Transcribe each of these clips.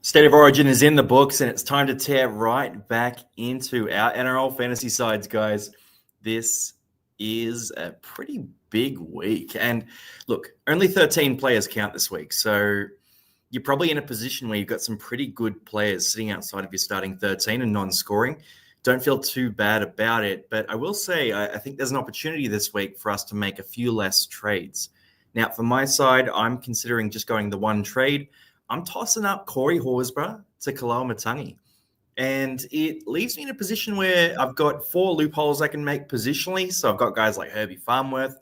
State of Origin is in the books, and it's time to tear right back into our NRL fantasy sides, guys. This is a pretty big week. And look, only 13 players count this week. So you're probably in a position where you've got some pretty good players sitting outside of your starting 13 and non-scoring. Don't feel too bad about it. But I will say, I think there's an opportunity this week for us to make a few less trades. Now, for my side, I'm considering just going the one trade. I'm tossing up Corey Horsburgh to Kalamatangi. And it leaves me in a position where I've got 4 loopholes I can make positionally. So I've got guys like Herbie Farmworth.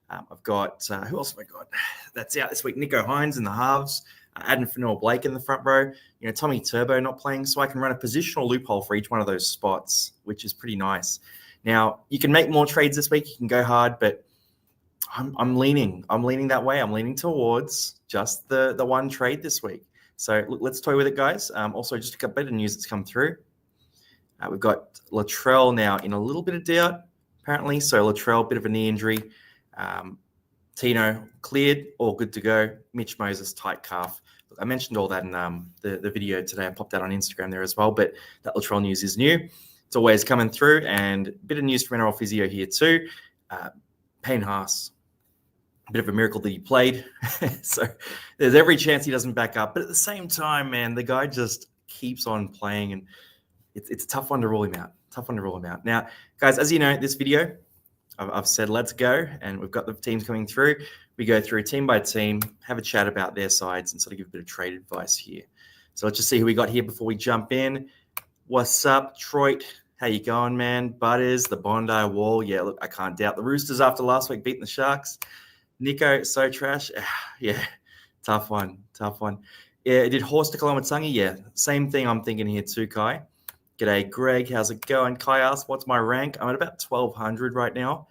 I've got, who else have I got? That's out this week. Nico Hines in the halves. Adam Fanua-Blake in the front row. Tommy Turbo not playing. So I can run a positional loophole for each one of those spots, which is pretty nice. Now, you can make more trades this week. You can go hard, but I'm leaning that way. I'm leaning towards just the one trade this week. So let's toy with it, guys. Also, just a bit of news that's come through. We've got Latrell now in a little bit of doubt, apparently. So Latrell, bit of a knee injury. Tino cleared, all good to go. Mitch Moses, tight calf. Look, I mentioned all that in the video today. I popped that on Instagram there as well. But that Latrell news is new. It's always coming through. And a bit of news from NRL Physio here too. Payne Haas. Bit of a miracle that he played. So there's every chance he doesn't back up. But at the same time, man, the guy just keeps on playing. And it's a tough one to rule him out. Now, guys, as you know, this video, I've said let's go. And we've got the teams coming through. We go through team by team, have a chat about their sides, and sort of give a bit of trade advice here. So let's just see who we got here before we jump in. What's up, Detroit? How you going, man? Butters, the Bondi Wall. Yeah, look, I can't doubt the Roosters after last week beating the Sharks. Nico, so trash. Yeah, tough one. Yeah, did Horse to Kalamatangi? Yeah, same thing I'm thinking here too, Kai. G'day, Greg. How's it going? Kai asked, what's my rank? I'm at about 1,200 right now.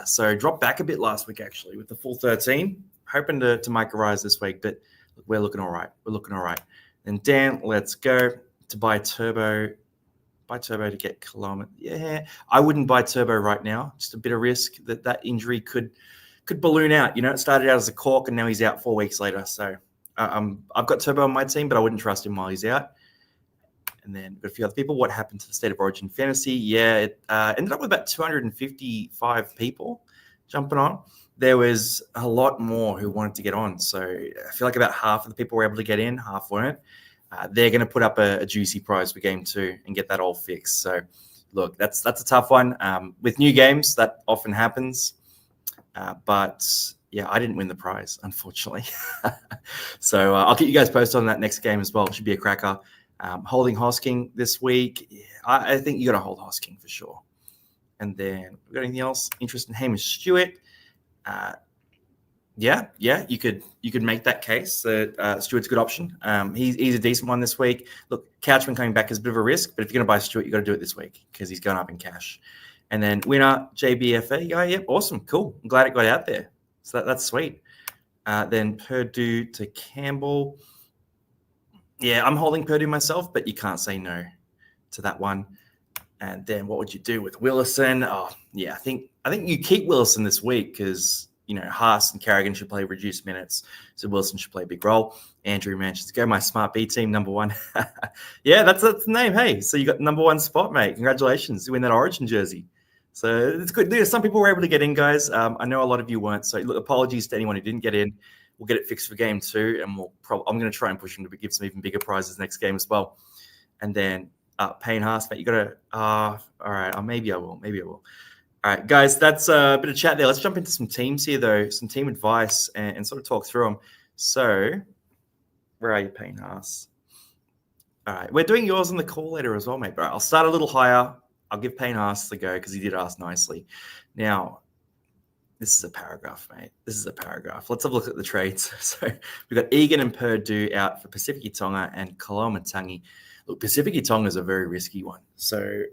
So dropped back a bit last week, actually, with the full 13. Hoping to make a rise this week, but we're looking all right. And Dan, let's go to buy Turbo. Buy Turbo to get Kilometer. Yeah, I wouldn't buy Turbo right now. Just a bit of risk that injury could balloon out. It started out as a cork and now he's out 4 weeks later. So I've got Turbo on my team, but I wouldn't trust him while he's out. And then a few other people. What happened to the State of Origin Fantasy? Yeah, it ended up with about 255 people jumping on. There was a lot more who wanted to get on. So I feel like about half of the people were able to get in, half weren't. They're going to put up a juicy prize for game 2 and get that all fixed. So look, that's a tough one. With new games, that often happens. But yeah, I didn't win the prize, unfortunately. So I'll keep you guys posted on that next game as well. It should be a cracker. Holding Hosking this week. Yeah, I think you got to hold Hosking for sure. And then we got anything else? Interest in Hamish Stewart. Yeah, you could make that case that Stewart's a good option. He's a decent one this week. Look, Couchman coming back is a bit of a risk, but if you're going to buy Stewart, you got to do it this week because he's going up in cash. And then winner, JBFA. Oh, yeah, awesome. Cool. I'm glad it got out there. So that's sweet. Then Purdue to Campbell. Yeah, I'm holding Purdue myself, but you can't say no to that one. And then what would you do with Willison? Oh, yeah, I think you keep Willison this week because, Haas and Carrigan should play reduced minutes. So Willison should play a big role. Andrew mentions, go my Smart B team, number 1. Yeah, that's the name. Hey, so you got number 1 spot, mate. Congratulations. You win that Origin jersey. So it's good. Some people were able to get in, guys. I know a lot of you weren't. So look, apologies to anyone who didn't get in. We'll get it fixed for game 2, and I'm going to try and push them to give some even bigger prizes next game as well. And then Payne Haas, mate, you got to. All right, maybe I will. All right, guys, that's a bit of chat there. Let's jump into some teams here, though, some team advice, and sort of talk through them. So, where are you, Payne Haas? All right, we're doing yours in the call later as well, mate. All right, I'll start a little higher. I'll give Payne Haas the go because he did ask nicely. Now, this is a paragraph, mate. Let's have a look at the trades. So we've got Egan and Purdue out for Pacific Tonga and Kalamatangi. Look, Pacific Tonga is a very risky one. So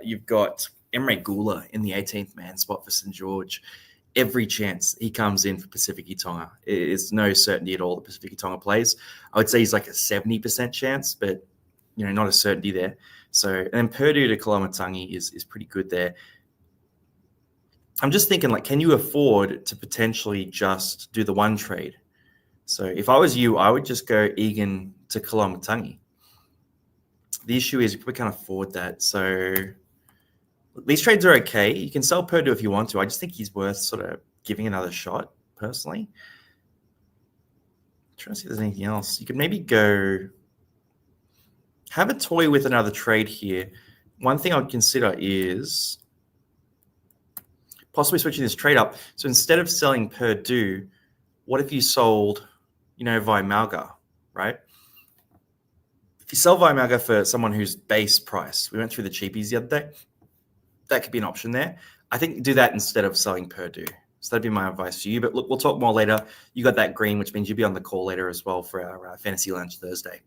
you've got Emre Gula in the 18th man spot for St. George. Every chance he comes in for Pacific Tonga. It's no certainty at all that Pacific Tonga plays. I would say he's like a 70% chance, but not a certainty there. So, and then Purdue to Kalamatangi is pretty good there. I'm just thinking, can you afford to potentially just do the one trade? So if I was you, I would just go Egan to Kalamatangi. The issue is you probably can't afford that. So these trades are okay. You can sell Purdue if you want to. I just think he's worth sort of giving another shot, personally. I'm trying to see if there's anything else. You could maybe go have a toy with another trade here. One thing I would consider is possibly switching this trade up. So instead of selling Purdue, what if you sold, Vaimalga, right? If you sell Vaimalga for someone who's base price, we went through the cheapies the other day, that could be an option there. I think do that instead of selling Purdue. So that'd be my advice to you. But look, we'll talk more later. You got that green, which means you'll be on the call later as well for our Fantasy Lunch Thursday.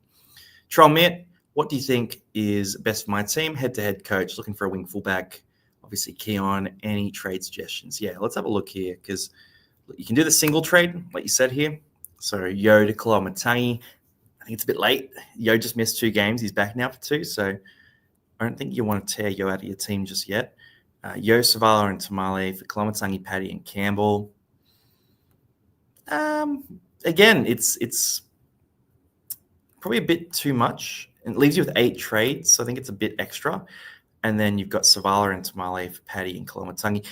Troll Mitt, what do you think is best for my team? Head-to-head coach, looking for a wing fullback. Obviously, Keon, any trade suggestions? Yeah, let's have a look here because you can do the single trade, like you said here. So Yo to Koloamatangi. I think it's a bit late. Yo just missed 2 games. He's back now for 2. So I don't think you want to tear Yo out of your team just yet. Yo, Savala, and Tamale for Koloamatangi, Paddy, and Campbell. Again, it's probably a bit too much. It leaves you with 8 trades, so I think it's a bit extra. And then you've got Savala and Tamale for Paddy and Koloamatangi.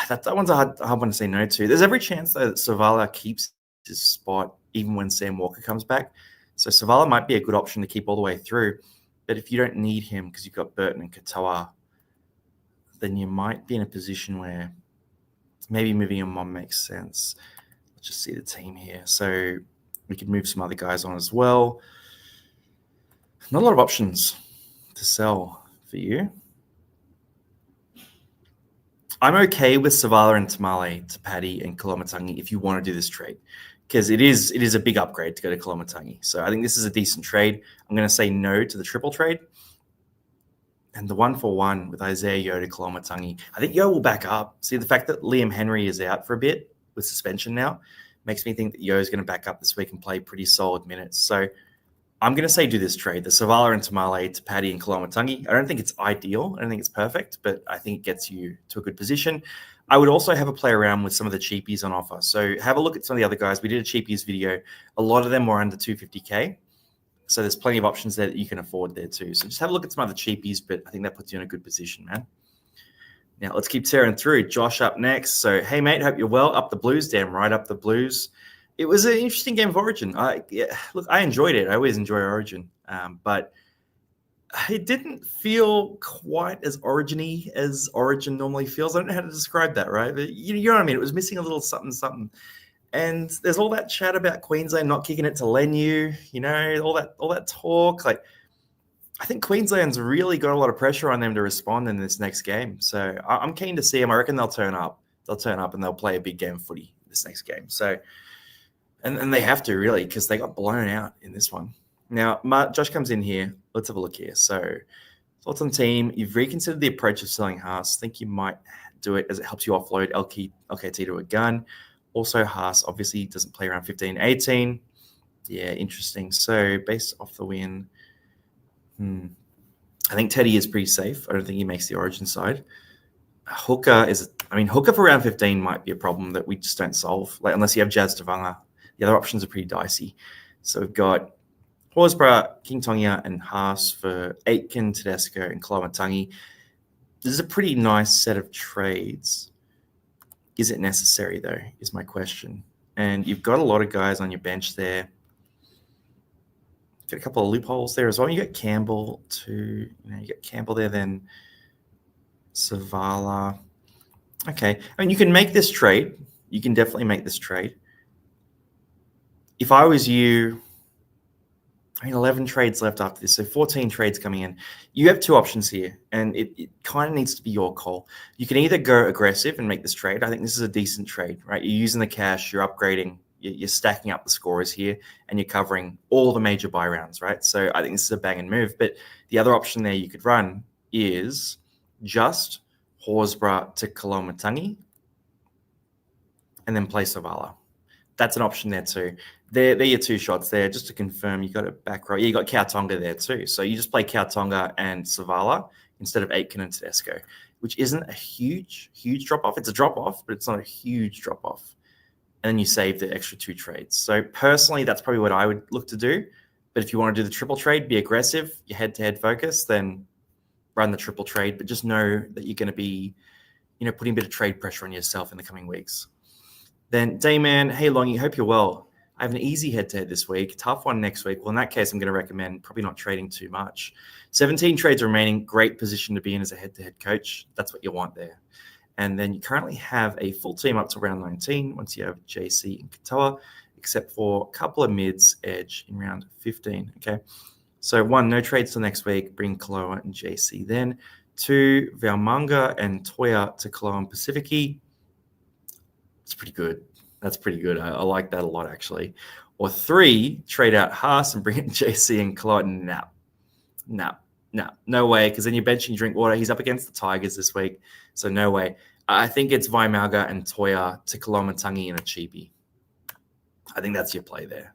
That one's a hard one to say no to. There's every chance that Savala keeps his spot even when Sam Walker comes back. So Savala might be a good option to keep all the way through. But if you don't need him because you've got Burton and Katoa, then you might be in a position where maybe moving him on makes sense. Let's just see the team here. So we could move some other guys on as well. Not a lot of options to sell for you. I'm okay with Savala and Tamale to Paddy and Koloamatangi if you want to do this trade, because it is a big upgrade to go to Koloamatangi. So I think this is a decent trade. I'm going to say no to the triple trade. And the 1-for-1 with Isaiah Yo to Koloamatangi, I think Yo will back up. See, the fact that Liam Henry is out for a bit with suspension now makes me think that Yo is going to back up this week and play pretty solid minutes. So I'm going to say do this trade, the Savala and Tamale to Paddy and Koloamatangi. I don't think it's ideal. I don't think it's perfect, but I think it gets you to a good position. I would also have a play around with some of the cheapies on offer. So have a look at some of the other guys. We did a cheapies video. A lot of them were under 250K. So there's plenty of options there that you can afford there too. So just have a look at some other cheapies, but I think that puts you in a good position, man. Now let's keep tearing through. Josh up next. So, hey, mate, hope you're well. Up the Blues. Damn right, up the Blues. It was an interesting game of Origin. I enjoyed it. I always enjoy Origin. But it didn't feel quite as Origin-y as Origin normally feels. I don't know how to describe that, right? But you know what I mean? It was missing a little something. And there's all that chat about Queensland not kicking it to Lenu, all that talk. Like, I think Queensland's really got a lot of pressure on them to respond in this next game. So I'm keen to see them. I reckon they'll turn up. They'll turn up and they'll play a big game of footy this next game. So, and they have to really, because they got blown out in this one. Now, Josh comes in here. Let's have a look here. So, thoughts on team. You've reconsidered the approach of selling Haas. Think you might do it as it helps you offload LKT to a gun. Also, Haas obviously doesn't play around 15-18. Yeah, interesting. So, based off the win, I think Teddy is pretty safe. I don't think he makes the Origin side. Hooker for round 15 might be a problem that we just don't solve, like unless you have Jazz Tavanga. The other options are pretty dicey. So we've got Horsburgh, King Tonga, and Haas for Aitken, Tedesco, and Koloamatangi. This is a pretty nice set of trades. Is it necessary, though, is my question. And you've got a lot of guys on your bench there. Got a couple of loopholes there as well. You got Campbell too. You got Campbell there, then Savala. Okay. I mean, you can make this trade. You can definitely make this trade. If I was you, 11 trades left after this, so 14 trades coming in. You have 2 options here, and it kind of needs to be your call. You can either go aggressive and make this trade. I think this is a decent trade, right? You're using the cash, you're upgrading, you're stacking up the scorers here, and you're covering all the major buy rounds, right? So I think this is a bang and move. But the other option there you could run is just Horsburgh to Koloamatangi and then play Savala. That's an option there too. They're your 2 shots there. Just to confirm, you got a back row. Yeah, you got Kautonga there too. So you just play Kautonga and Savala instead of Aitken and Tedesco, which isn't a huge drop-off. It's a drop-off, but it's not a huge drop-off. And then you save the extra 2 trades. So personally, that's probably what I would look to do. But if you want to do the triple trade, be aggressive, your head-to-head focus, then run the triple trade. But just know that you're going to be, putting a bit of trade pressure on yourself in the coming weeks. Then Dayman, hey Longy, hope you're well. I have an easy head-to-head this week, tough one next week. Well, in that case, I'm going to recommend probably not trading too much. 17 trades remaining, great position to be in as a head-to-head coach. That's what you want there. And then you currently have a full team up to round 19 once you have JC and Katoa, except for a couple of mids edge in round 15. Okay. So 1, no trades till next week. Bring Kaloa and JC then. 2, Valmanga and Toya to Kaloa and Pacifici. It's pretty good. That's pretty good. I like that a lot, actually. Or 3, trade out Haas and bring in JC and Kaloa. No way, because then you're benching Drinkwater. He's up against the Tigers this week, so no way. I think it's Vaimalga and Toya to Kolomatangi and a cheapie. I think that's your play there.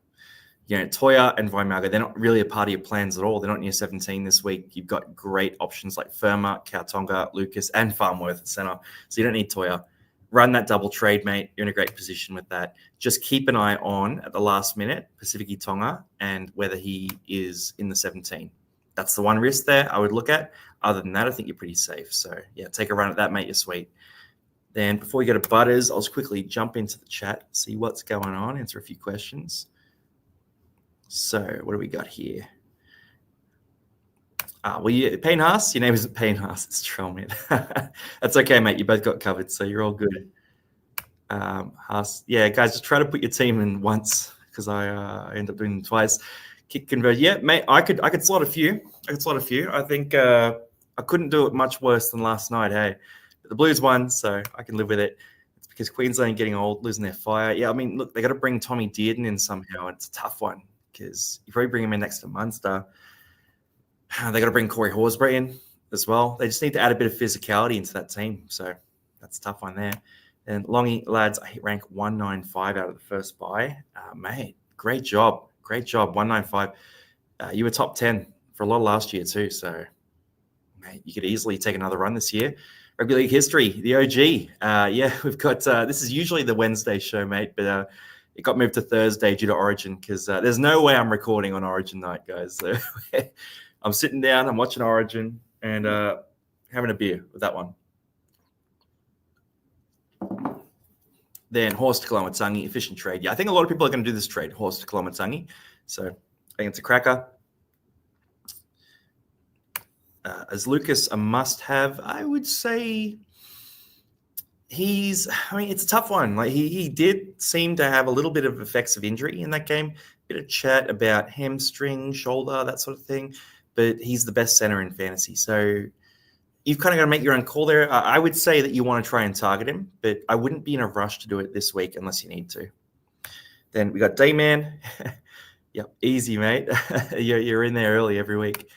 Toya and Vaimalga, they're not really a part of your plans at all. They're not in your 17 this week. You've got great options like Firma, Kautonga, Lucas, and Farmworth at center, so you don't need Toya. Run that double trade, mate. You're in a great position with that. Just keep an eye on, at the last minute, Pacifici Tonga and whether he is in the 17. That's the one risk there I would look at. Other than that, I think you're pretty safe. So, yeah, take a run at that, mate. You're sweet. Then before we go to Butters, I'll just quickly jump into the chat, see what's going on, answer a few questions. So what do we got here? Payne Haas? Your name isn't Payne Haas. It's Trollman. That's okay, mate. You both got covered, so you're all good. Haas. Yeah, guys, just try to put your team in once because I end up doing them twice. Kick convert. Yeah, mate, I could slot a few. I think I couldn't do it much worse than last night, hey. But the Blues won, so I can live with it. It's because Queensland getting old, losing their fire. Yeah, I mean, look, they got to bring Tommy Dearden in somehow. It's a tough one because you probably bring him in next to Munster. They got to bring Corey Horsburgh in as well. They just need to add a bit of physicality into that team. So that's a tough one there. And Longy, lads, I hit rank 195 out of the first buy. Mate, great job. 195. You were top 10 for a lot of last year too. So, mate, you could easily take another run this year. Rugby League history, the OG. Yeah, we've got this is usually the Wednesday show, mate, but it got moved to Thursday due to Origin because there's no way I'm recording on Origin night, guys. So I'm sitting down, I'm watching Origin and having a beer with that one. Then Horse to Kolomatangi, efficient trade. Yeah, I think a lot of people are going to do this trade, Horse to Kolomatangi. So I think it's a cracker. As Lucas a must-have, I would say it's a tough one. Like he did seem to have a little bit of effects of injury in that game. Bit of chat about hamstring, shoulder, that sort of thing. But he's the best center in fantasy. So you've kind of got to make your own call there. I would say that you want to try and target him, but I wouldn't be in a rush to do it this week unless you need to. Then we got Dayman. Yep, easy, mate. You're in there early every week.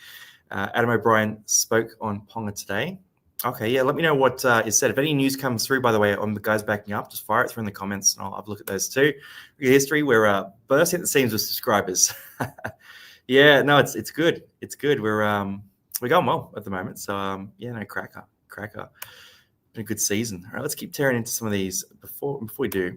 Adam O'Brien spoke on Ponga today. Okay, yeah, let me know what is said. If any news comes through, by the way, on the guys backing up, just fire it through in the comments, and I'll have a look at those too. History, we're bursting at the seams with subscribers. Yeah, no, it's good. It's good. We're going well at the moment. So cracker. Been a good season. All right, let's keep tearing into some of these before we do.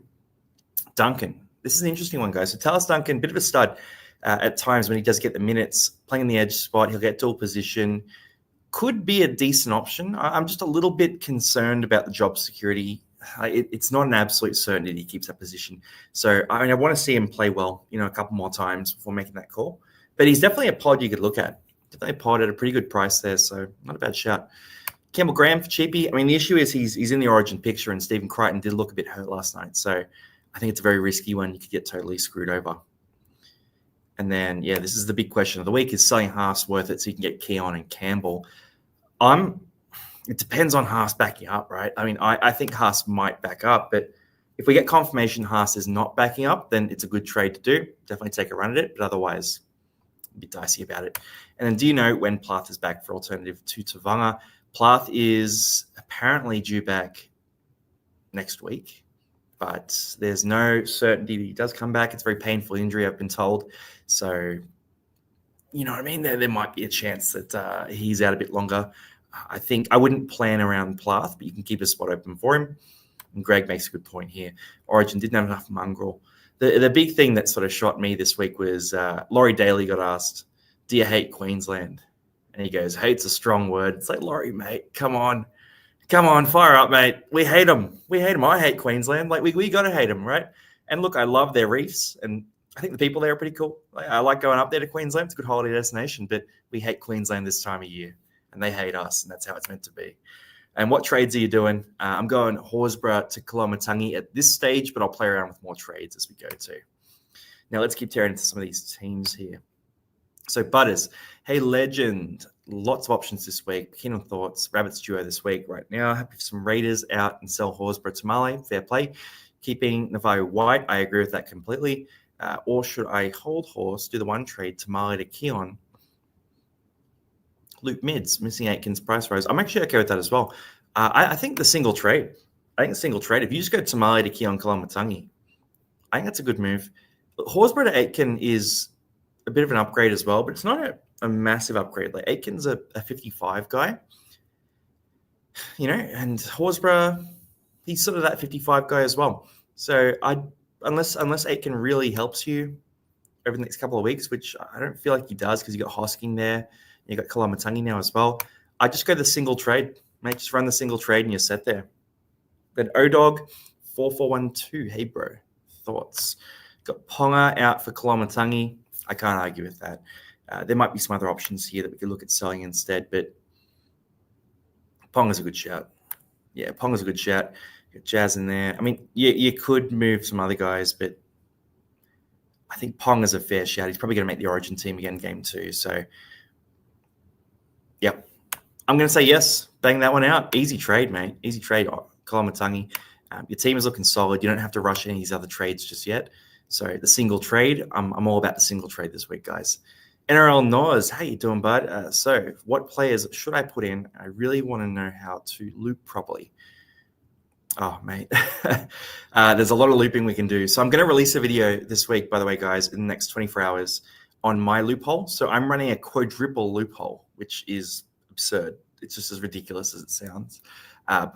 Duncan, this is an interesting one, guys. So Talis Duncan, bit of a stud at times when he does get the minutes, playing in the edge spot. He'll get dual position. Could be a decent option. I'm just a little bit concerned about the job security. It's not an absolute certainty he keeps that position. So I want to see him play well, a couple more times before making that call. But he's definitely a pod you could look at. Definitely a pod at a pretty good price there, so not a bad shout. Campbell Graham for cheapie. I mean, the issue is he's in the Origin picture, and Stephen Crichton did look a bit hurt last night. So I think it's a very risky one. You could get totally screwed over. And then, this is the big question of the week. Is selling Haas worth it so you can get Keon and Campbell? It depends on Haas backing up, right? I mean, I think Haas might back up, but if we get confirmation Haas is not backing up, then it's a good trade to do. Definitely take a run at it, but otherwise a bit dicey about it. And then do you know when Plath is back for alternative to Tavanga? Plath is apparently due back next week, but there's no certainty that he does come back. It's a very painful injury, I've been told. So, you know what I mean? There might be a chance that he's out a bit longer. I think I wouldn't plan around Plath, but you can keep a spot open for him. And Greg makes a good point here. Origin didn't have enough mongrel. The big thing that sort of shot me this week was Laurie Daly got asked, "Do you hate Queensland?" And he goes, "Hate's a strong word." It's like, Laurie, mate, come on, fire up, mate. We hate them. I hate Queensland. Like we got to hate them, right? And look, I love their reefs, and I think the people there are pretty cool. I like going up there to Queensland. It's a good holiday destination, but we hate Queensland this time of year, and they hate us, and that's how it's meant to be. And what trades are you doing? I'm going Horsburgh to Kolomatangi at this stage, but I'll play around with more trades as we go too. Now let's keep tearing into some of these teams here. So Butters, hey legend, lots of options this week. Keen on thoughts. Rabbits duo this week right now. Happy for some Raiders out and sell Horsburgh to Male. Fair play. Keeping Navajo White, I agree with that completely. Or should I hold horse, do the one trade to Male to Keon? Luke Mids, missing Aitkins, price rose. I'm actually okay with that as well. I think the single trade. If you just go Tamale to Keon Kolomatangi, I think that's a good move. Horsburgh to Aitken is a bit of an upgrade as well, but it's not a massive upgrade. Like Aitken's a 55 guy, and Horsburgh, he's sort of that 55 guy as well. So unless Aitken really helps you over the next couple of weeks, which I don't feel like he does because you got Hosking there, you got Kolomatangi now as well. I just go the single trade, mate. Just run the single trade and you're set there. Then Odog 4412. Hey bro, thoughts? Got Ponga out for Kolomatangi. I can't argue with that. There might be some other options here that we could look at selling instead, but Ponga's a good shout. Yeah, Ponga's a good shout. Got Jazz in there. I mean, you could move some other guys, but I think Ponga's a fair shout. He's probably going to make the Origin team again game 2. So, yep. I'm going to say yes. Bang that one out. Easy trade, mate. Easy trade. Kolomatangi. Your team is looking solid. You don't have to rush any of these other trades just yet. So the single trade, I'm all about the single trade this week, guys. NRL Noz, how you doing, bud? So what players should I put in? I really want to know how to loop properly. Oh, mate. There's a lot of looping we can do. So I'm going to release a video this week, by the way, guys, in the next 24 hours on my loophole. So I'm running a quadruple loophole, which is absurd. It's just as ridiculous as it sounds.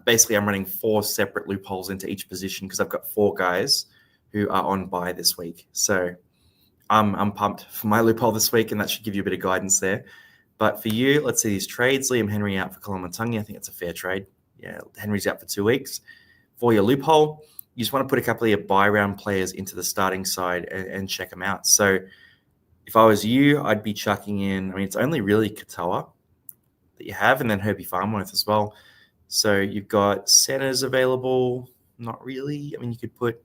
Basically, I'm running 4 separate loopholes into each position because I've got 4 guys who are on bye this week. So I'm pumped for my loophole this week, and that should give you a bit of guidance there. But for you, let's see these trades. Liam Henry out for Kolomatangi. I think it's a fair trade. Yeah, Henry's out for 2 weeks. For your loophole, you just want to put a couple of your buy round players into the starting side and check them out. So if I was you, I'd be chucking in, it's only really Katoa that you have, and then Herbie Farmworth as well. So you've got centers available. Not really. You could put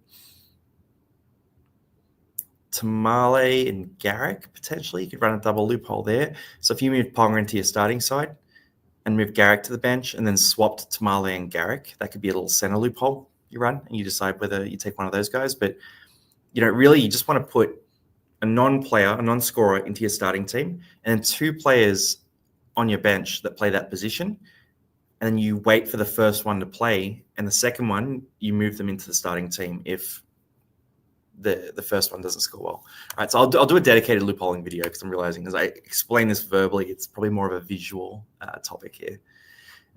Tamale and Garrick, potentially. You could run a double loophole there. So if you move Ponga into your starting side and move Garrick to the bench and then swapped Tamale and Garrick, that could be a little center loophole you run, and you decide whether you take one of those guys. But, you just want to put a non-player, a non-scorer into your starting team, and then 2 players on your bench that play that position. And then you wait for the first one to play, and the second one, you move them into the starting team if the first one doesn't score well. All right, so I'll do a dedicated loopholing video because I'm realizing as I explain this verbally, it's probably more of a visual topic here.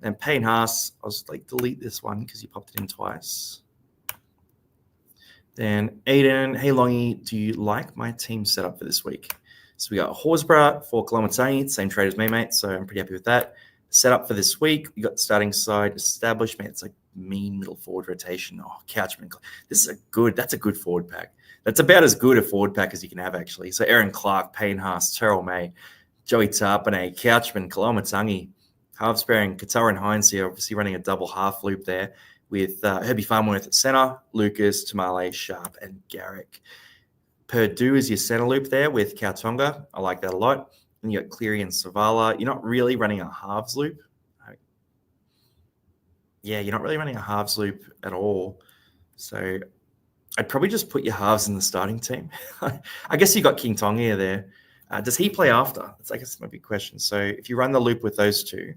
And Payne Haas, I'll just delete this one because you popped it in twice. Then Aiden, hey Longy, do you like my team setup for this week? So we got Horsburgh for Kolomatangi, same trade as me, mate. So I'm pretty happy with that. Setup for this week, we got the starting side established, mate. It's mean middle forward rotation. Oh, Couchman. That's a good forward pack. That's about as good a forward pack as you can have, actually. So Aaron Clark, Payne Haas, Terrell May, Joey Tarpanay, Couchman, Kolomatangi, halves pairing Katoa and Hines here, obviously running a double half loop there with Herbie Farmworth at center, Lucas, Tamale, Sharp, and Garrick. Purdue is your center loop there with Kautonga. I like that a lot. And you got Cleary and Savala. You're not really running a halves loop. Yeah, you're not really running a halves loop at all. So I'd probably just put your halves in the starting team. I guess you got King Tonga there. Does he play after? That's, I guess, my big question. So if you run the loop with those 2,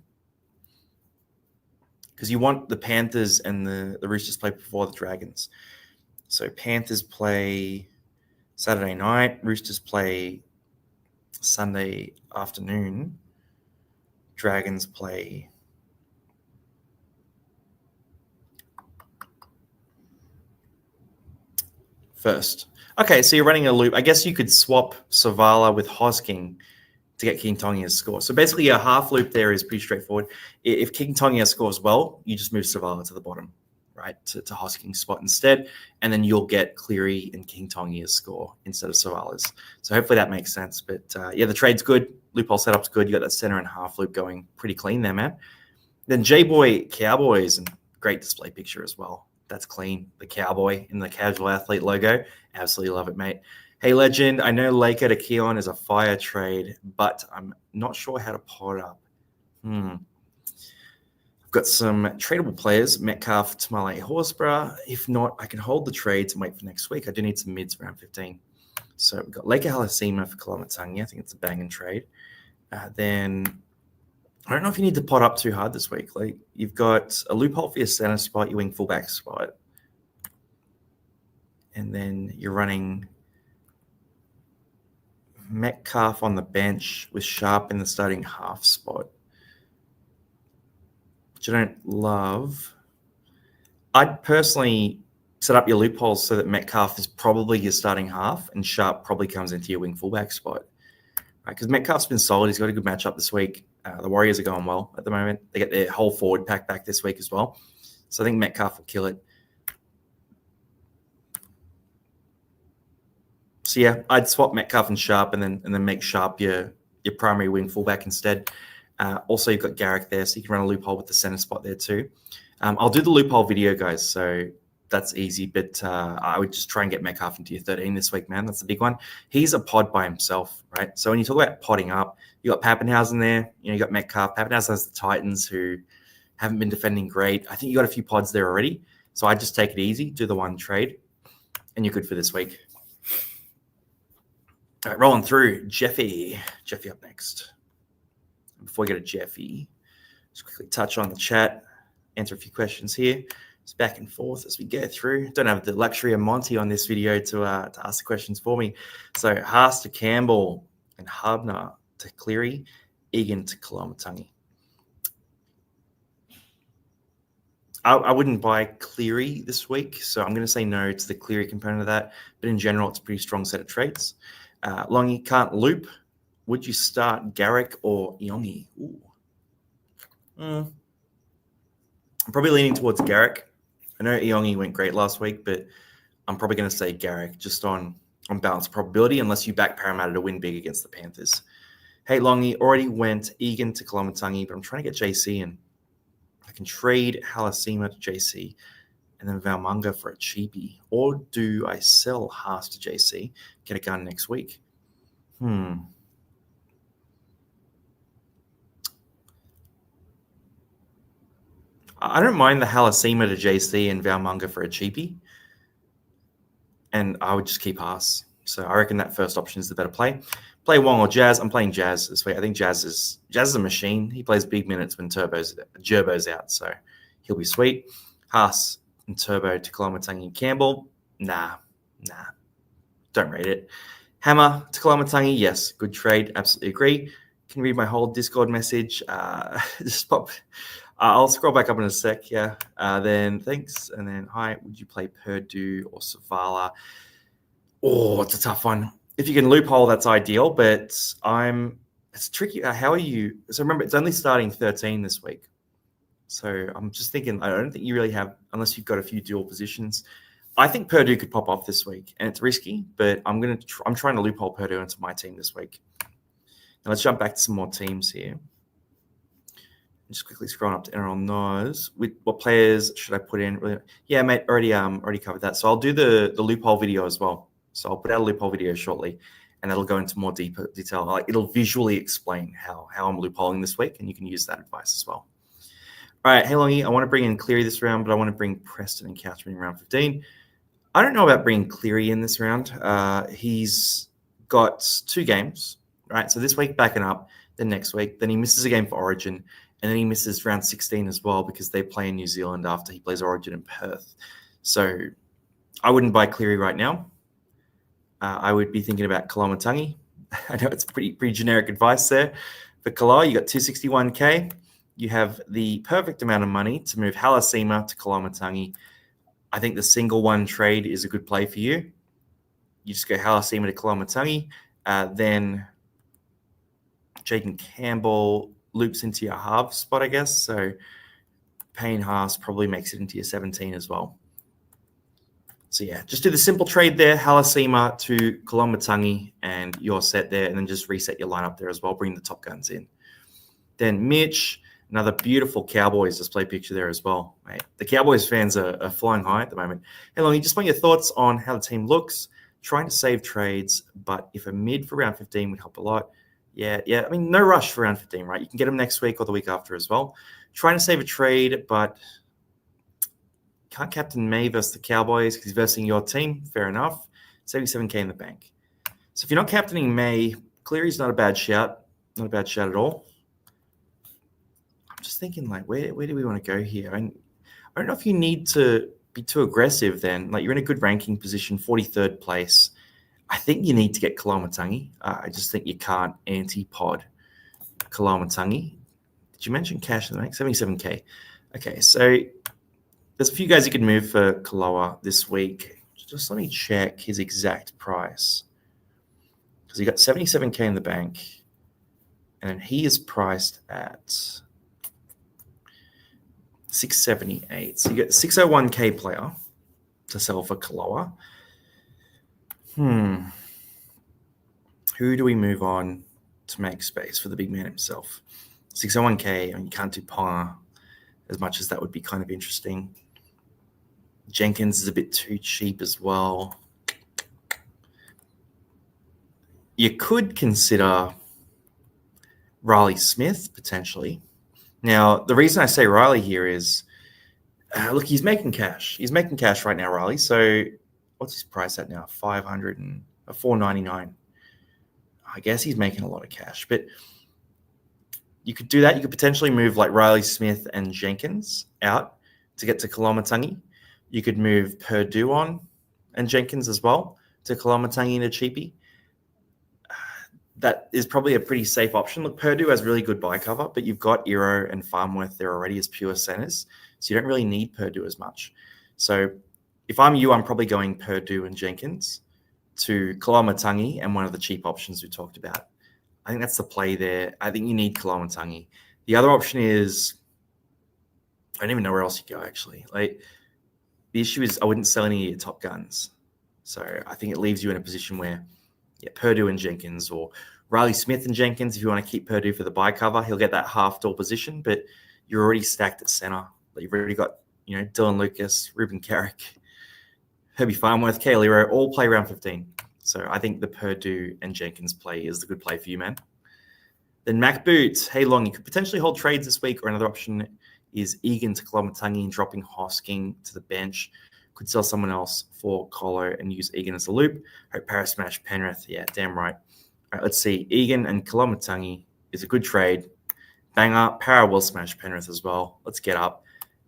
because you want the Panthers and the Roosters play before the Dragons. So Panthers play Saturday night. Roosters play Sunday afternoon. Dragons play first. Okay, so you're running a loop. I guess you could swap Savala with Hosking to get King Tongia's score. So basically, a half loop there is pretty straightforward. If King Tongia scores well, you just move Savala to the bottom, right, to Hosking's spot instead, and then you'll get Cleary and King Tongia's score instead of Savala's. So hopefully that makes sense. But yeah, the trade's good. Loophole setup's good. You got that center and half loop going pretty clean there, man. Then J-Boy Cowboys, and great display picture as well. That's clean. The cowboy in the casual athlete logo. Absolutely love it, mate. Hey, Legend, I know Laker to Keon is a fire trade, but I'm not sure how to pot up. I've got some tradable players, Metcalf, Tamale, Horsburgh. If not, I can hold the trades and wait for next week. I do need some mids around 15. So we've got Laker Halasima for Kolomatangi. I think it's a banging trade. Then I don't know if you need to pot up too hard this week. Like, you've got a loophole for your center spot, your wing fullback spot. And then you're running Metcalf on the bench with Sharp in the starting half spot, which I don't love. I'd personally set up your loopholes so that Metcalf is probably your starting half and Sharp probably comes into your wing fullback spot. Right? Because Metcalf's been solid. He's got a good matchup this week. The Warriors are going well at the moment. They get their whole forward pack back this week as well. So I think Metcalf will kill it. So yeah, I'd swap Metcalf and Sharp and then make Sharp your primary wing fullback instead. Also, you've got Garrick there, so you can run a loophole with the center spot there too. I'll do the loophole video, guys, so that's easy. But I would just try and get Metcalf into your 13 this week, man. That's the big one. He's a pod by himself, right? So when you talk about podding up, you got Pappenhausen there. You got Metcalf. Pappenhausen has the Titans who haven't been defending great. I think you got a few pods there already. So I just take it easy, do the one trade, and you're good for this week. All right, rolling through. Jeffy up next. Before we go to Jeffy, just quickly touch on the chat, answer a few questions here. It's back and forth as we go through. Don't have the luxury of Monty on this video to ask the questions for me. So Haas to Campbell and Hubner to Cleary, Egan to Kolomatangi. I wouldn't buy Cleary this week, so I'm going to say no to the Cleary component of that. But in general, it's a pretty strong set of traits. Longy can't loop. Would you start Garrick or Yongi? I'm probably leaning towards Garrick. I know Yongi went great last week, but I'm probably going to say Garrick just on balance probability, unless you back Parramatta to win big against the Panthers. Hey, Longy, already went Egan to Kolomatangi, but I'm trying to get JC in. I can trade Halasima to JC and then Valmunga for a cheapie. Or do I sell Haas to JC, get a gun next week? I don't mind the Halasima to JC and Valmunga for a cheapie. And I would just keep Haas. So I reckon that first option is the better play. Play Wong or Jazz. I'm playing Jazz this week. I think Jazz is a machine. He plays big minutes when Gerbo's out, so he'll be sweet. Haas and Turbo to Kolomatangi and Campbell. Nah. Don't rate it. Hammer to Kolomatangi. Yes, good trade. Absolutely agree. Can you read my whole Discord message? Just pop. I'll scroll back up in a sec. Yeah. Then thanks. And then hi. Would you play Purdue or Savala? Oh, it's a tough one. If you can loophole, that's ideal. But it's tricky. How are you? So remember, it's only starting 13 this week. So I'm just thinking, I don't think you really have, unless you've got a few dual positions. I think Purdue could pop off this week, and it's risky, but I'm trying to loophole Purdue into my team this week. Now let's jump back to some more teams here. Just quickly scrolling up to NRL Knows. What players should I put in? Yeah, mate, already covered that. So I'll do the loophole video as well. So I'll put out a loophole video shortly, and that'll go into more deeper detail. Like, it'll visually explain how I'm loopholing this week, and you can use that advice as well. All right, hey Longy, I want to bring in Cleary this round, but I want to bring Preston and Catherine in round 15. I don't know about bringing Cleary in this round. He's got 2 games, right? So this week backing up, then next week, then he misses a game for Origin, and then he misses round 16 as well because they play in New Zealand after he plays Origin in Perth. So I wouldn't buy Cleary right now. I would be thinking about Kolomatangi. I know it's pretty generic advice there. For Kala, you got 261K. You have the perfect amount of money to move Halasima to Kolomatangi. I think the single one trade is a good play for you. you just go Halasima to Koloamatangi. Then Jaden Campbell loops into your half spot, I guess. So Payne Haas probably makes it into your 17 as well. So yeah, just do the simple trade there, Halasima to Koloamatangi, and you're set there, and then just reset your lineup there as well. Bring the top guns in. Then Mitch, another beautiful Cowboys display picture there as well. Mate, the Cowboys fans are flying high at the moment. Hey, Longy, just want your thoughts on how the team looks, trying to save trades, but if a mid for round 15 would help a lot. Yeah. I mean, no rush for round 15, right? You can get them next week or the week after as well. Trying to save a trade, but can't captain May versus the Cowboys because he's versing your team. Fair enough. 77K in the bank. So if you're not captaining May, Cleary's not a bad shout. Not a bad shout at all. I'm just thinking, like, where do we want to go here? I don't know if you need to be too aggressive then. Like, you're in a good ranking position, 43rd place. I think you need to get Koloamatangi. I just think you can't anti-pod Koloamatangi. Did you mention cash in the bank? 77K. Okay, so there's a few guys you could move for Kaloa this week. Just let me check his exact price. Because he got 77K in the bank. And he is priced at 678. So you get 601K player to sell for Kaloa. Who do we move on to make space for the big man himself? 601K, I mean, you can't do Ponga as much as that would be kind of interesting. Jenkins is a bit too cheap as well. You could consider Riley Smith, potentially. Now, the reason I say Riley here is, look, he's making cash. He's making cash right now, Riley. So what's his price at now? 499. I guess he's making a lot of cash. But you could do that. You could potentially move like Riley Smith and Jenkins out to get to Koloamatangi. You could move Purdue on and Jenkins as well to Koloamatangi and a cheapie. That is probably a pretty safe option. Look, Purdue has really good buy cover, but you've got Iro and Farmworth there already as pure centers, so you don't really need Purdue as much. So if I'm you, I'm probably going Purdue and Jenkins to Koloamatangi and one of the cheap options we talked about. I think that's the play there. I think you need Koloamatangi. The other option is, I don't even know where else you go, actually. Like, the issue is I wouldn't sell any of your top guns. So I think it leaves you in a position where, Purdue and Jenkins, or Riley Smith and Jenkins, if you want to keep Purdue for the buy cover, he'll get that half door position, but you're already stacked at center. Like, you've already got, Dylan Lucas, Ruben Carrick, Herbie Farmworth, Kale Iro, all play round 15. So I think the Purdue and Jenkins play is the good play for you, man. Then Mac Boots. Hey, Long, you could potentially hold trades this week, or another option is Egan to Koloamatangi and dropping Hosking to the bench. Could sell someone else for Colo and use Egan as a loop. Hope Para smash Penrith. Yeah, damn right. All right, let's see. Egan and Koloamatangi is a good trade. Banger. Para will smash Penrith as well. Let's get up.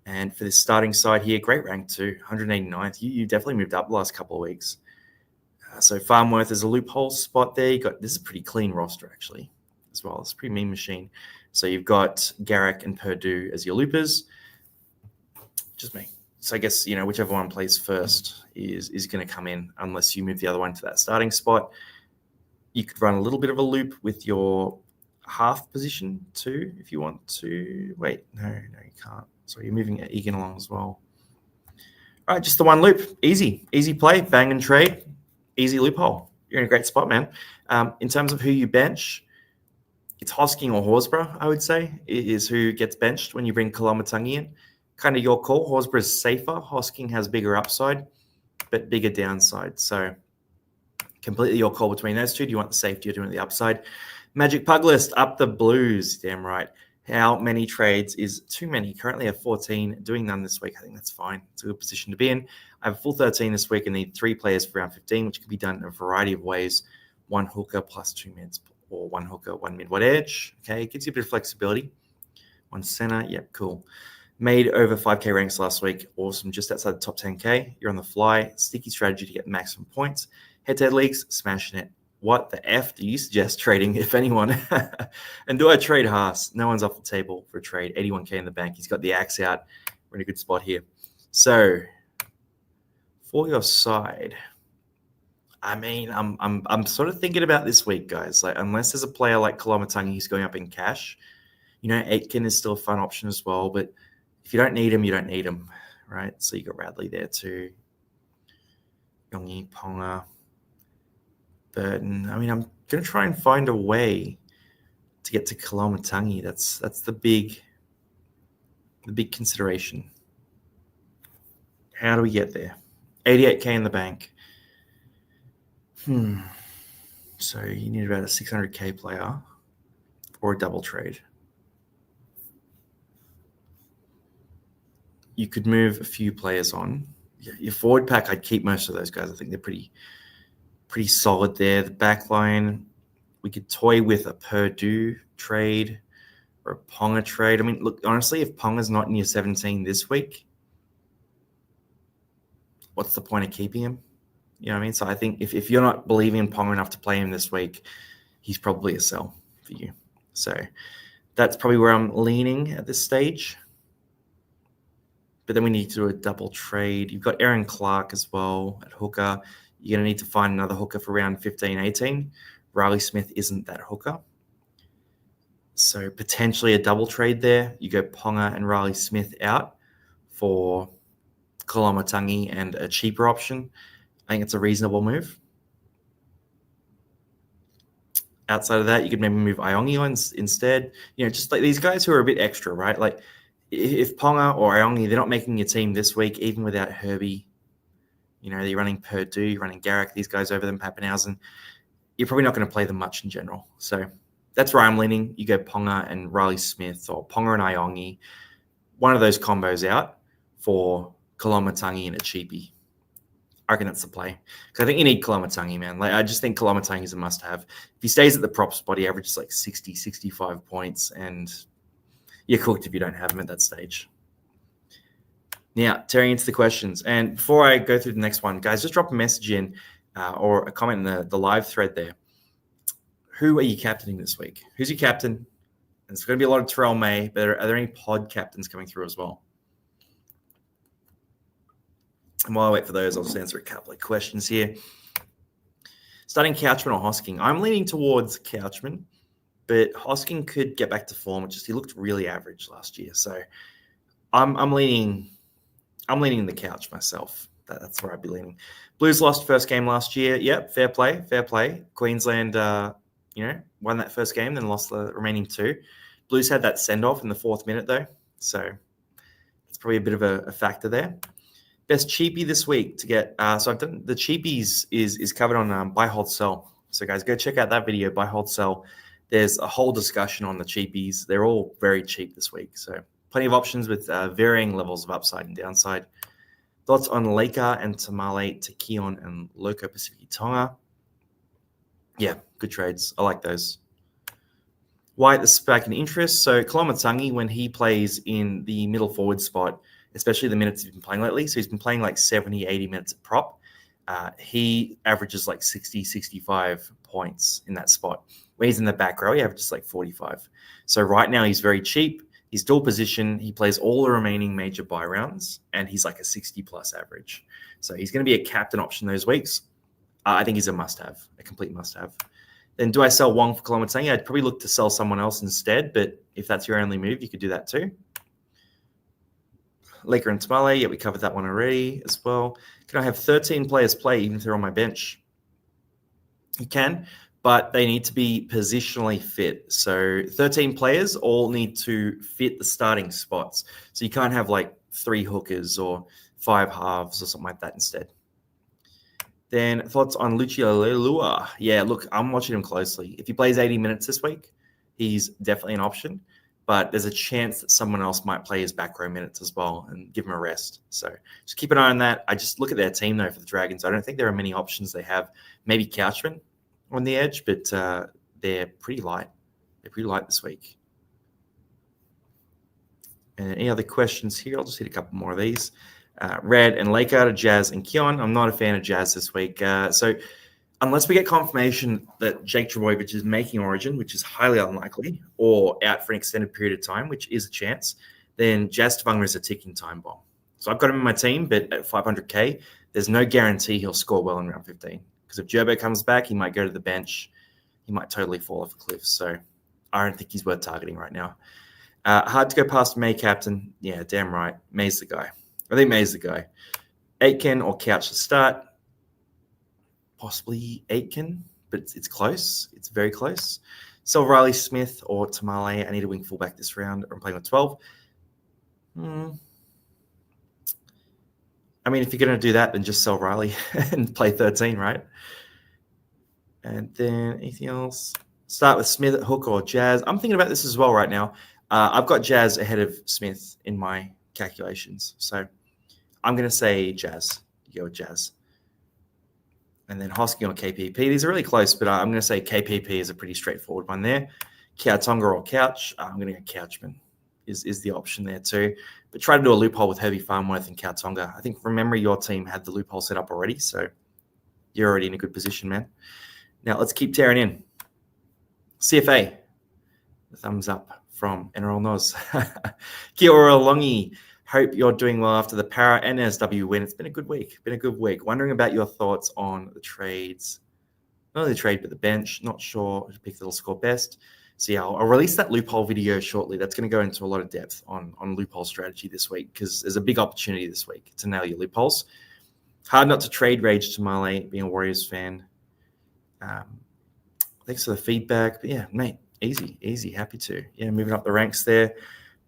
And for this starting side here, great rank too, 189th. You definitely moved up the last couple of weeks. So Farmworth is a loophole spot there. This is a pretty clean roster actually as well. It's a pretty mean machine. So you've got Garrick and Purdue as your loopers. Just me. So I guess, whichever one plays first is going to come in unless you move the other one to that starting spot. You could run a little bit of a loop with your half position too if you want to. Wait, no, you can't. So you're moving Egan along as well. All right, just the one loop. Easy play, bang and trade, easy loophole. You're in a great spot, man. In terms of who you bench, it's Hosking or Horsburgh, I would say, is who gets benched when you bring Koloamatangi in. Kind of your call. Horsburgh is safer. Hosking has bigger upside, but bigger downside. So completely your call between those two. Do you want the safety or do you want the upside? Magic Pug List, up the Blues. Damn right. How many trades is too many? Currently I have 14. Doing none this week. I think that's fine. It's a good position to be in. I have a full 13 this week and need 3 players for round 15, which can be done in a variety of ways. 1 hooker plus 2 mids, or 1 hooker, 1 mid, 1 edge. Okay, it gives you a bit of flexibility. 1 center. Yep, cool. Made over 5K ranks last week. Awesome. Just outside the top 10K. You're on the fly. Sticky strategy to get maximum points. Head-to-head leagues, smashing it. What the F do you suggest trading, if anyone? And do I trade Haas? No one's off the table for a trade. 81K in the bank. He's got the axe out. We're in a good spot here. So for your side, I mean, I'm sort of thinking about this week, guys. Like, unless there's a player like Kolomatangi who's going up in cash, Aitken is still a fun option as well. But if you don't need him, you don't need him, right? So you got Radley there too. Yongi, Ponga, Burton. I mean, I'm going to try and find a way to get to Kolomatangi. That's the big consideration. How do we get there? 88K in the bank. So you need about a 600K player or a double trade. You could move a few players on. Your forward pack, I'd keep most of those guys. I think they're pretty solid there. The back line, we could toy with a Purdue trade or a Ponga trade. I mean, look, honestly, if Ponga's not in your 17 this week, what's the point of keeping him? You know what I mean? So I think if you're not believing in Ponga enough to play him this week, he's probably a sell for you. So that's probably where I'm leaning at this stage. But then we need to do a double trade. You've got Aaron Clark as well at hooker. You're going to need to find another hooker for round 15, 18. Riley Smith isn't that hooker. So potentially a double trade there. You go Ponga and Riley Smith out for Kolomatangi and a cheaper option. I think it's a reasonable move. Outside of that, you could maybe move Iongi on instead. Just like these guys who are a bit extra, right? Like if Ponga or Iongi, they're not making your team this week, even without Herbie. They're running Purdue, you're running Garrick, these guys over them, Pappenhausen. You're probably not going to play them much in general. So that's where I'm leaning. You go Ponga and Riley Smith or Ponga and Iongi. One of those combos out for Kolomatangi and a cheapie. I reckon that's the play. Because I think you need Kolomatangi, man. Like, I just think Kolomatangi is a must-have. If he stays at the prop spot, he averages like 60, 65 points, and you're cooked if you don't have him at that stage. Now, tearing into the questions. And before I go through the next one, guys, just drop a message in or a comment in the live thread there. Who are you captaining this week? Who's your captain? And it's going to be a lot of Terrell May, but are there any pod captains coming through as well? And while I wait for those, I'll just answer a couple of questions here. Starting Couchman or Hosking? I'm leaning towards Couchman, but Hosking could get back to form. He looked really average last year. So I'm leaning the couch myself. That's where I'd be leaning. Blues lost first game last year. Yep, fair play. Queensland, won that first game, then lost the remaining two. Blues had that send-off in the 4th minute, though. So it's probably a bit of a factor there. Best cheapie this week to get. So I've done the cheapies is covered on Buy, Hold, Sell. So guys, go check out that video, Buy, Hold, Sell. There's a whole discussion on the cheapies. They're all very cheap this week. So plenty of options with varying levels of upside and downside. Thoughts on Laker and Tamale to Keon and Loco Pacific Tonga? Yeah, good trades. I like those. Why the spike in interest? So Kolomatangi, when he plays in the middle forward spot, especially the minutes he's been playing lately, so he's been playing like 70, 80 minutes at prop, he averages like 60, 65 points in that spot. When he's in the back row, he averages like 45. So right now he's very cheap. He's dual position. He plays all the remaining major buy rounds, and he's like a 60-plus average. So he's going to be a captain option those weeks. I think he's a must-have, a complete must-have. Then do I sell Wong for Kolomatangi? I'd probably look to sell someone else instead, but if that's your only move, you could do that too. Laker and Tamale, yeah, we covered that one already as well. Can I have 13 players play even if they're on my bench? You can, but they need to be positionally fit. So 13 players all need to fit the starting spots. So you can't have like 3 hookers or 5 halves or something like that instead. Then thoughts on Lucio Leilua. Yeah, look, I'm watching him closely. If he plays 80 minutes this week, he's definitely an option. But there's a chance that someone else might play his back row minutes as well and give him a rest. So just keep an eye on that. I just look at their team, though, for the Dragons. I don't think there are many options they have. Maybe Couchman on the edge, but they're pretty light. They're pretty light this week. And any other questions here? I'll just hit a couple more of these. Red and Laker, Jazz and Keon. I'm not a fan of Jazz this week. So unless we get confirmation that Jake Trbojevic is making Origin, which is highly unlikely, or out for an extended period of time, which is a chance, then Jazz Tavanga is a ticking time bomb. So I've got him in my team, but at 500K, there's no guarantee he'll score well in round 15 because if Gerbo comes back, he might go to the bench. He might totally fall off a cliff. So I don't think he's worth targeting right now. Hard to go past May captain. Yeah, damn right. May's the guy. I think May's the guy. Aitken or Couch to start. Possibly Aitken, but it's close. It's very close. So Riley Smith or Tamale. I need a wing fullback this round. I'm playing with 12. I mean, if you're going to do that, then just sell Riley and play 13, right? And then anything else? Start with Smith at hook or Jazz. I'm thinking about this as well right now. I've got Jazz ahead of Smith in my calculations. So I'm going to say Jazz. You go with Jazz. And then Hosking or KPP. These are really close, but I'm going to say KPP is a pretty straightforward one there. Kautonga or Couch. I'm going to go Couchman is the option there too. But try to do a loophole with Herbie Farmworth and Kautonga. I think from memory, your team had the loophole set up already, so you're already in a good position, man. Now let's keep tearing in. CFA. The thumbs up from NRL Noz. Kia ora Longy. Hope you're doing well after the Para NSW win. It's been a good week. Wondering about your thoughts on the trades. Not only the trade, but the bench. Not sure who picked that'll score best. So yeah, I'll release that loophole video shortly. That's going to go into a lot of depth on loophole strategy this week because there's a big opportunity this week to nail your loopholes. Hard not to trade Rage Tamale, being a Warriors fan. Thanks for the feedback. But yeah, mate, easy. Happy to. Yeah, moving up the ranks there.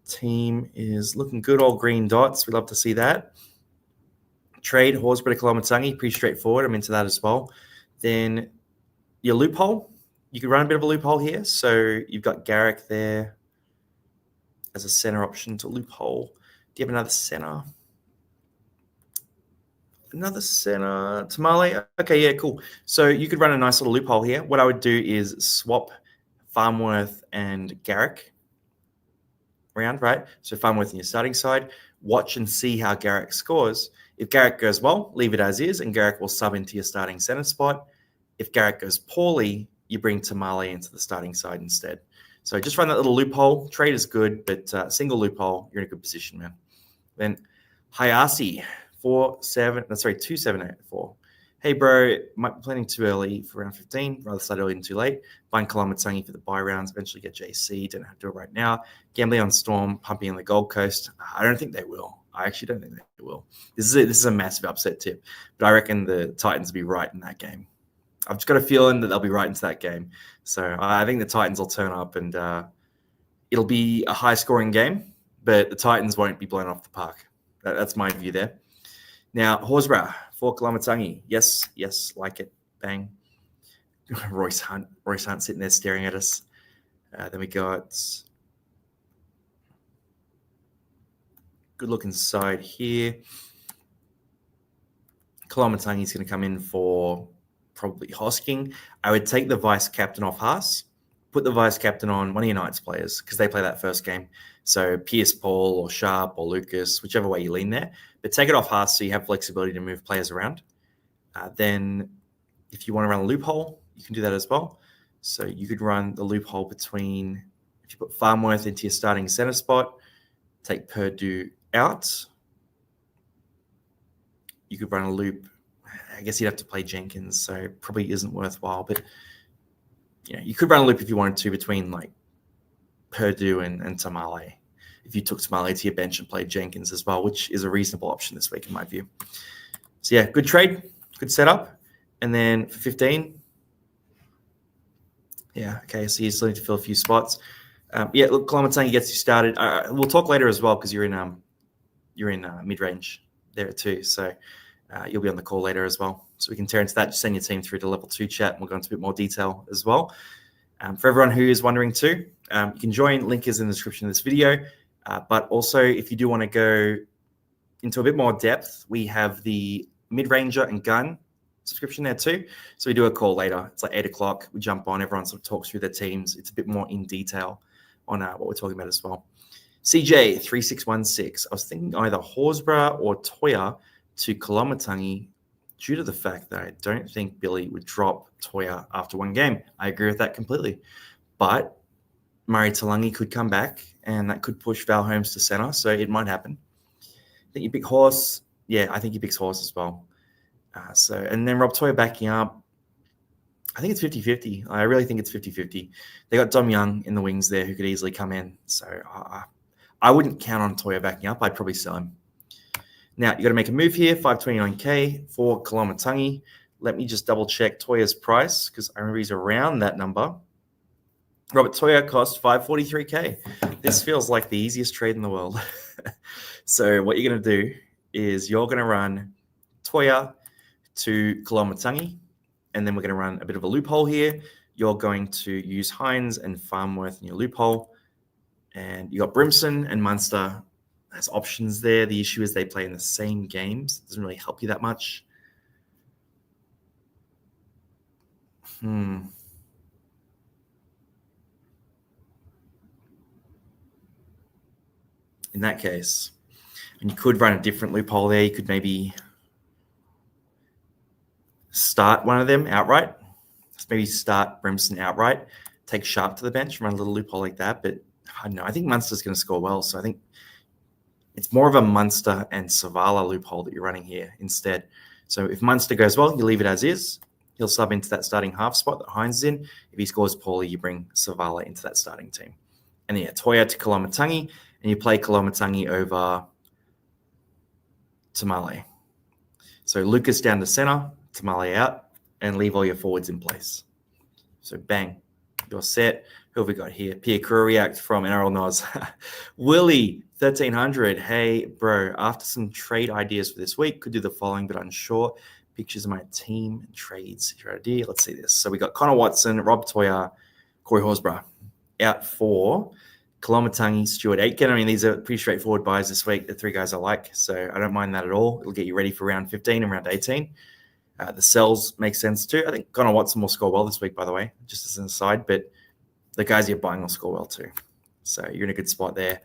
Team is looking good, all green dots. We'd love to see that. Trade Horsburgh to Kolomatangi, pretty straightforward. I'm into that as well. Then your loophole, you could run a bit of a loophole here. So you've got Garrick there as a center option to loophole. Do you have another center? Another center. Tamale. Okay, yeah, cool. So you could run a nice little loophole here. What I would do is swap Farmworth and Garrick round, right? So Farmworth in your starting side. Watch and see how Garrick scores. If Garrick goes well, leave it as is, and Garrick will sub into your starting center spot. If Garrick goes poorly, you bring Tamale into the starting side instead. So just run that little loophole. Trade is good, but single loophole, you're in a good position, man. Then Hayasi, 2784. Hey, bro, might be planning too early for round 15. Rather start early than too late. Buying Kolomatangi for the buy rounds. Eventually get JC. Don't have to do it right now. Gambling on Storm, pumping on the Gold Coast. I don't think they will. I actually don't think they will. This is a massive upset tip, but I reckon the Titans will be right in that game. I've just got a feeling that they'll be right into that game. So I think the Titans will turn up and it'll be a high-scoring game, but the Titans won't be blown off the park. That's my view there. Now, Horsburgh for Kolomatangi. Yes, like it. Bang. Royce Hunt sitting there staring at us. Then we got good looking side here. Kolomatangi is going to come in for probably Hosking. I would take the vice captain off Haas, put the vice captain on one of your Knights players because they play that first game. So Pierce Paul or Sharp or Lucas, whichever way you lean there. But take it off Haas so you have flexibility to move players around. Then if you want to run a loophole, you can do that as well. So you could run the loophole between, if you put Farmworth into your starting center spot, take Purdue out. You could run a loop. I guess you'd have to play Jenkins, so it probably isn't worthwhile. But you could run a loop if you wanted to between like Purdue and Tamale. If you took Tamale to your bench and played Jenkins as well, which is a reasonable option this week in my view. So yeah, good trade, good setup. And then for 15, yeah, okay, so you still need to fill a few spots. Look, Kolomatangi gets you started. We'll talk later as well because you're in mid-range there too. So you'll be on the call later as well. So we can tear into that. Just send your team through to level 2 chat and we'll go into a bit more detail as well. For everyone who is wondering too, you can join. Link is in the description of this video. But also, if you do want to go into a bit more depth, we have the mid-ranger and gun subscription there too. So we do a call later. It's like 8 o'clock. We jump on. Everyone sort of talks through their teams. It's a bit more in detail on what we're talking about as well. CJ3616. I was thinking either Horsburgh or Toya to Kolomatangi due to the fact that I don't think Billy would drop Toya after one game. I agree with that completely. But Murray Talangi could come back and that could push Val Holmes to center. So it might happen. I think you pick Horse. Yeah, I think he picks Horse as well. And then Rob Toya backing up. I think it's 50-50. I really think it's 50-50. They got Dom Young in the wings there who could easily come in. So I wouldn't count on Toya backing up. I'd probably sell him. Now, you got to make a move here, 529K for Koloamatangi. Let me just double check Toya's price because I remember he's around that number. Robert Toya cost 543K. This feels like the easiest trade in the world. So what you're going to do is you're going to run Toya to Koloamatangi, and then we're going to run a bit of a loophole here. You're going to use Hines and Farmworth in your loophole, and you got Brimson and Munster as options there. The issue is they play in the same games. It doesn't really help you that much. In that case, and you could run a different loophole there. You could maybe start one of them outright. Maybe start Brimson outright, take Sharp to the bench, run a little loophole like that. But I don't know. I think Munster's going to score well. So I think it's more of a Munster and Savala loophole that you're running here instead. So if Munster goes well, you leave it as is. He'll sub into that starting half spot that Hines is in. If he scores poorly, you bring Savala into that starting team. And then Toya to Koloamatangi, and you play Koloamatangi over Tamale. So Lucas down to center, Tamale out, and leave all your forwards in place. So bang, you're set. Who have we got here? Pierre Crew-React from NRL Nos. Willie, 1300. Hey, bro, after some trade ideas for this week, could do the following, but unsure. Pictures of my team and trades. Your idea. Let's see this. So we got Connor Watson, Rob Toya, Corey Horsburgh out for Koloamatangi, Stuart Aitken. I mean, these are pretty straightforward buys this week. The three guys I like, so I don't mind that at all. It'll get you ready for round 15 and round 18. The sells make sense too. I think Connor Watson will score well this week, by the way, just as an aside, but the guys you're buying will score well too. So you're in a good spot there.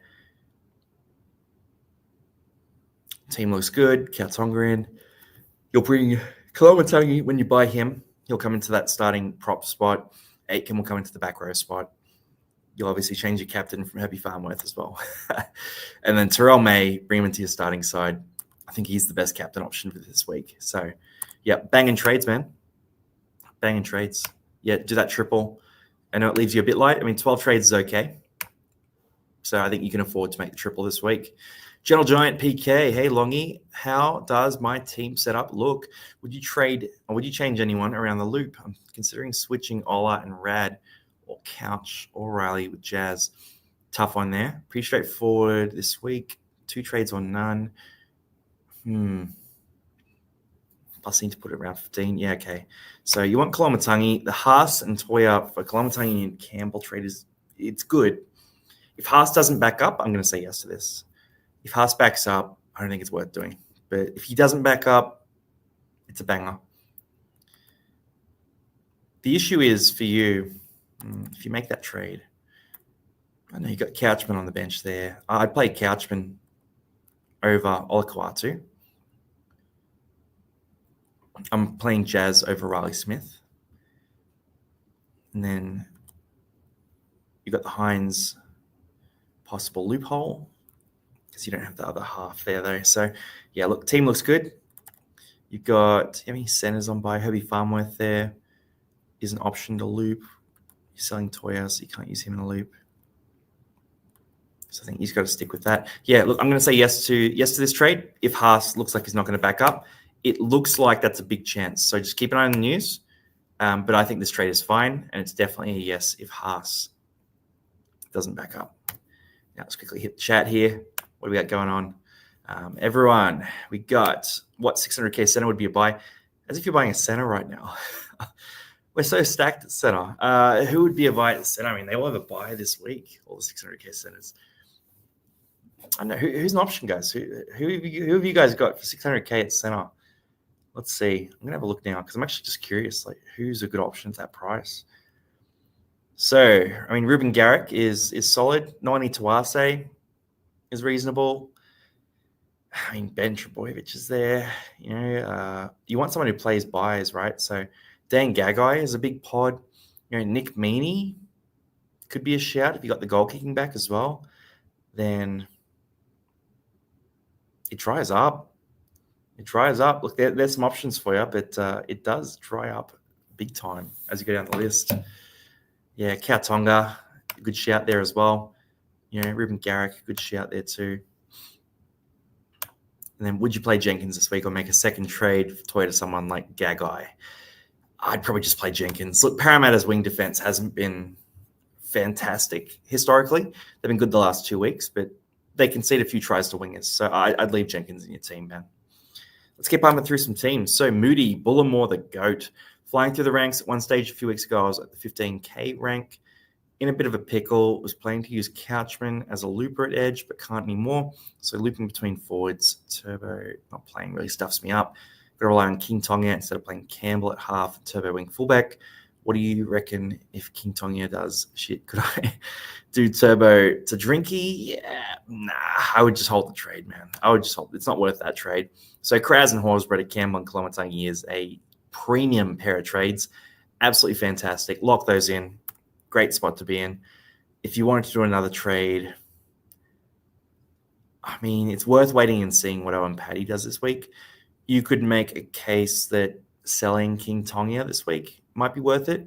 Team looks good. Kautonga in. You'll bring Koloamatangi when you buy him. He'll come into that starting prop spot. Aitken will come into the back row spot. You'll obviously change your captain from Happy Farmworth as well. And then Terrell May, bring him into your starting side. I think he's the best captain option for this week. So, yeah, banging trades, man. Banging trades. Yeah, do that triple. I know it leaves you a bit light. I mean, 12 trades is okay. So I think you can afford to make the triple this week. Gentle Giant PK. Hey, Longy, how does my team setup look? Would you trade or would you change anyone around the loop? I'm considering switching Ola and Rad or Couch or Riley with Jazz. Tough one there. Pretty straightforward this week. 2 trades or none. Plus need to put it around 15. Yeah, okay. So you want Koloamatangi. The Haas and Toya for Koloamatangi and Campbell trade it's good. If Haas doesn't back up, I'm going to say yes to this. If Haas backs up, I don't think it's worth doing. But if he doesn't back up, it's a banger. The issue is for you, if you make that trade, I know you got Couchman on the bench there. I'd play Couchman over Olakau'atu. I'm playing Jazz over Riley Smith. And then you got the Hines possible loophole because you don't have the other half there, though. So, yeah, look, team looks good. You've got how many centers on by? Herbie Farmworth there is an option to loop. You're selling Toya, so you can't use him in a loop. So I think he's got to stick with that. Yeah, look, I'm going to say yes to this trade. If Haas looks like he's not going to back up, it looks like that's a big chance. So just keep an eye on the news. But I think this trade is fine, and it's definitely a yes if Haas doesn't back up. Now let's quickly hit the chat here. What do we got going on? Everyone, we got what 600K center would be a buy? As if you're buying a center right now. We're so stacked at center. Who would be a buy at center? I mean, they all have a buy this week, all the 600K centers. I know. Who's an option, guys? Who have you guys got for 600K at center? Let's see. I'm going to have a look now because I'm actually just curious, like, who's a good option at that price? So, I mean, Ruben Garrick is solid. Noni Tuase is reasonable. I mean, Ben Trebojevic is there. You know, you want someone who plays buys, right? So, Dan Gagai is a big pod. You know, Nick Meaney could be a shout if you got the goal kicking back as well. Then it dries up. Look, there's some options for you, but it does dry up big time as you go down the list. Yeah, Kautonga, good shout there as well. Ruben Garrick, good shout there too. And then would you play Jenkins this week or make a second trade for Toy to someone like Gagai? I'd probably just play Jenkins. Look, Parramatta's wing defense hasn't been fantastic historically. They've been good the last 2 weeks, but they concede a few tries to wingers. So I'd leave Jenkins in your team, man. Let's keep bumping through some teams. So Moody, Bullimore, the GOAT, flying through the ranks at one stage a few weeks ago. I was at the 15K rank. In a bit of a pickle, was planning to use Couchman as a looper at edge, but can't anymore. So looping between forwards, Turbo not playing really stuffs me up. Got to rely on King Tonga instead of playing Campbell at half and Turbo wing fullback. What do you reckon if King Tonga does shit? Could I do Turbo to Drinky? Yeah, nah, I would just hold the trade, man. I would just hold. It's not worth that trade. So Kraz and Horsburgh to Campbell and Koloamatangi is a premium pair of trades. Absolutely fantastic. Lock those in. Great spot to be in. If you wanted to do another trade, I mean, it's worth waiting and seeing what Owen Paddy does this week. You could make a case that selling King Tonga this week might be worth it.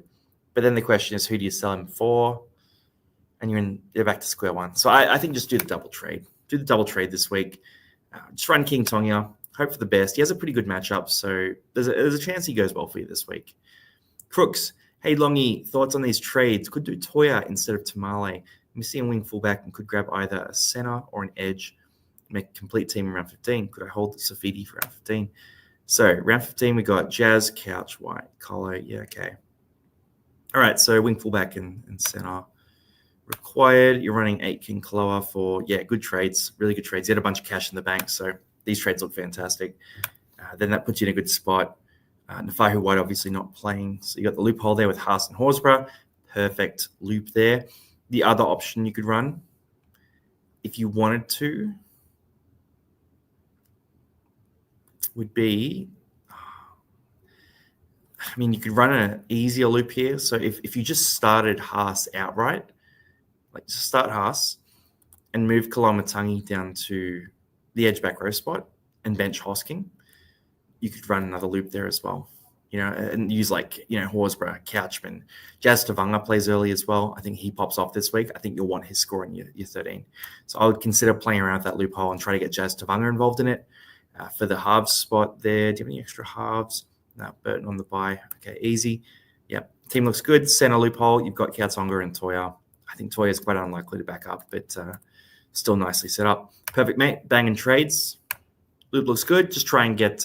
But then the question is, who do you sell him for? And you're back to square one. So I think just do the double trade. Do the double trade this week. Just run King Tonga. Hope for the best. He has a pretty good matchup, so there's a chance he goes well for you this week. Crooks. Hey, Longy, thoughts on these trades? Could do Toya instead of Tamale. Missing a wing fullback and could grab either a center or an edge. Make a complete team in round 15. Could I hold the Safidi for round 15? So, round 15, we got Jazz, Couch, White, Colo. Yeah, okay. All right, so wing fullback and center required. You're running 8 King Kaloa for, good trades, really good trades. You had a bunch of cash in the bank, so these trades look fantastic. Then that puts you in a good spot. Nafahu White obviously not playing. So you got the loophole there with Haas and Horsburgh. Perfect loop there. The other option you could run, if you wanted to, would be, you could run an easier loop here. So if you just started Haas outright, like just start Haas and move Koloamatangi down to the edge back row spot and bench Hosking, you could run another loop there as well, and use Horsburgh, Couchman. Jazz Tavanga plays early as well. I think he pops off this week. I think you'll want his score in your 13. So I would consider playing around with that loophole and try to get Jazz Tavanga involved in it. For the halves spot there, do you have any extra halves? No, Burton on the bye. Okay, easy. Yep, team looks good. Center loophole, you've got Kautonga and Toya. I think Toya is quite unlikely to back up, but still nicely set up. Perfect, mate. Banging trades. Loop looks good. Just try and get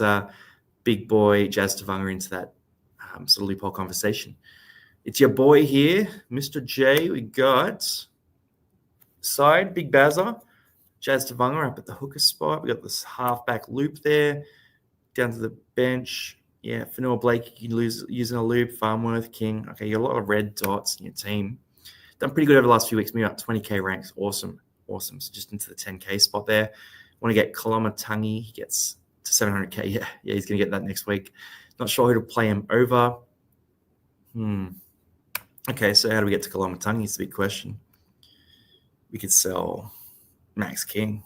big boy Jazz Tavanga into that sort of loophole conversation. It's your boy here, Mr. J. We got side, Big Bazza, Jazz Tavanga up at the hooker spot. We got this halfback loop there, down to the bench. Yeah, Fanua Blake, you can using a loop. Farmworth, King. Okay, you got a lot of red dots in your team. Done pretty good over the last few weeks. Maybe about 20K ranks. Awesome. So just into the 10K spot there. Want to get Koloamatangi. He gets to 700K. Yeah, he's going to get that next week. Not sure who to play him over. Okay, so how do we get to Koloamatangi? It's a big question. We could sell Max King.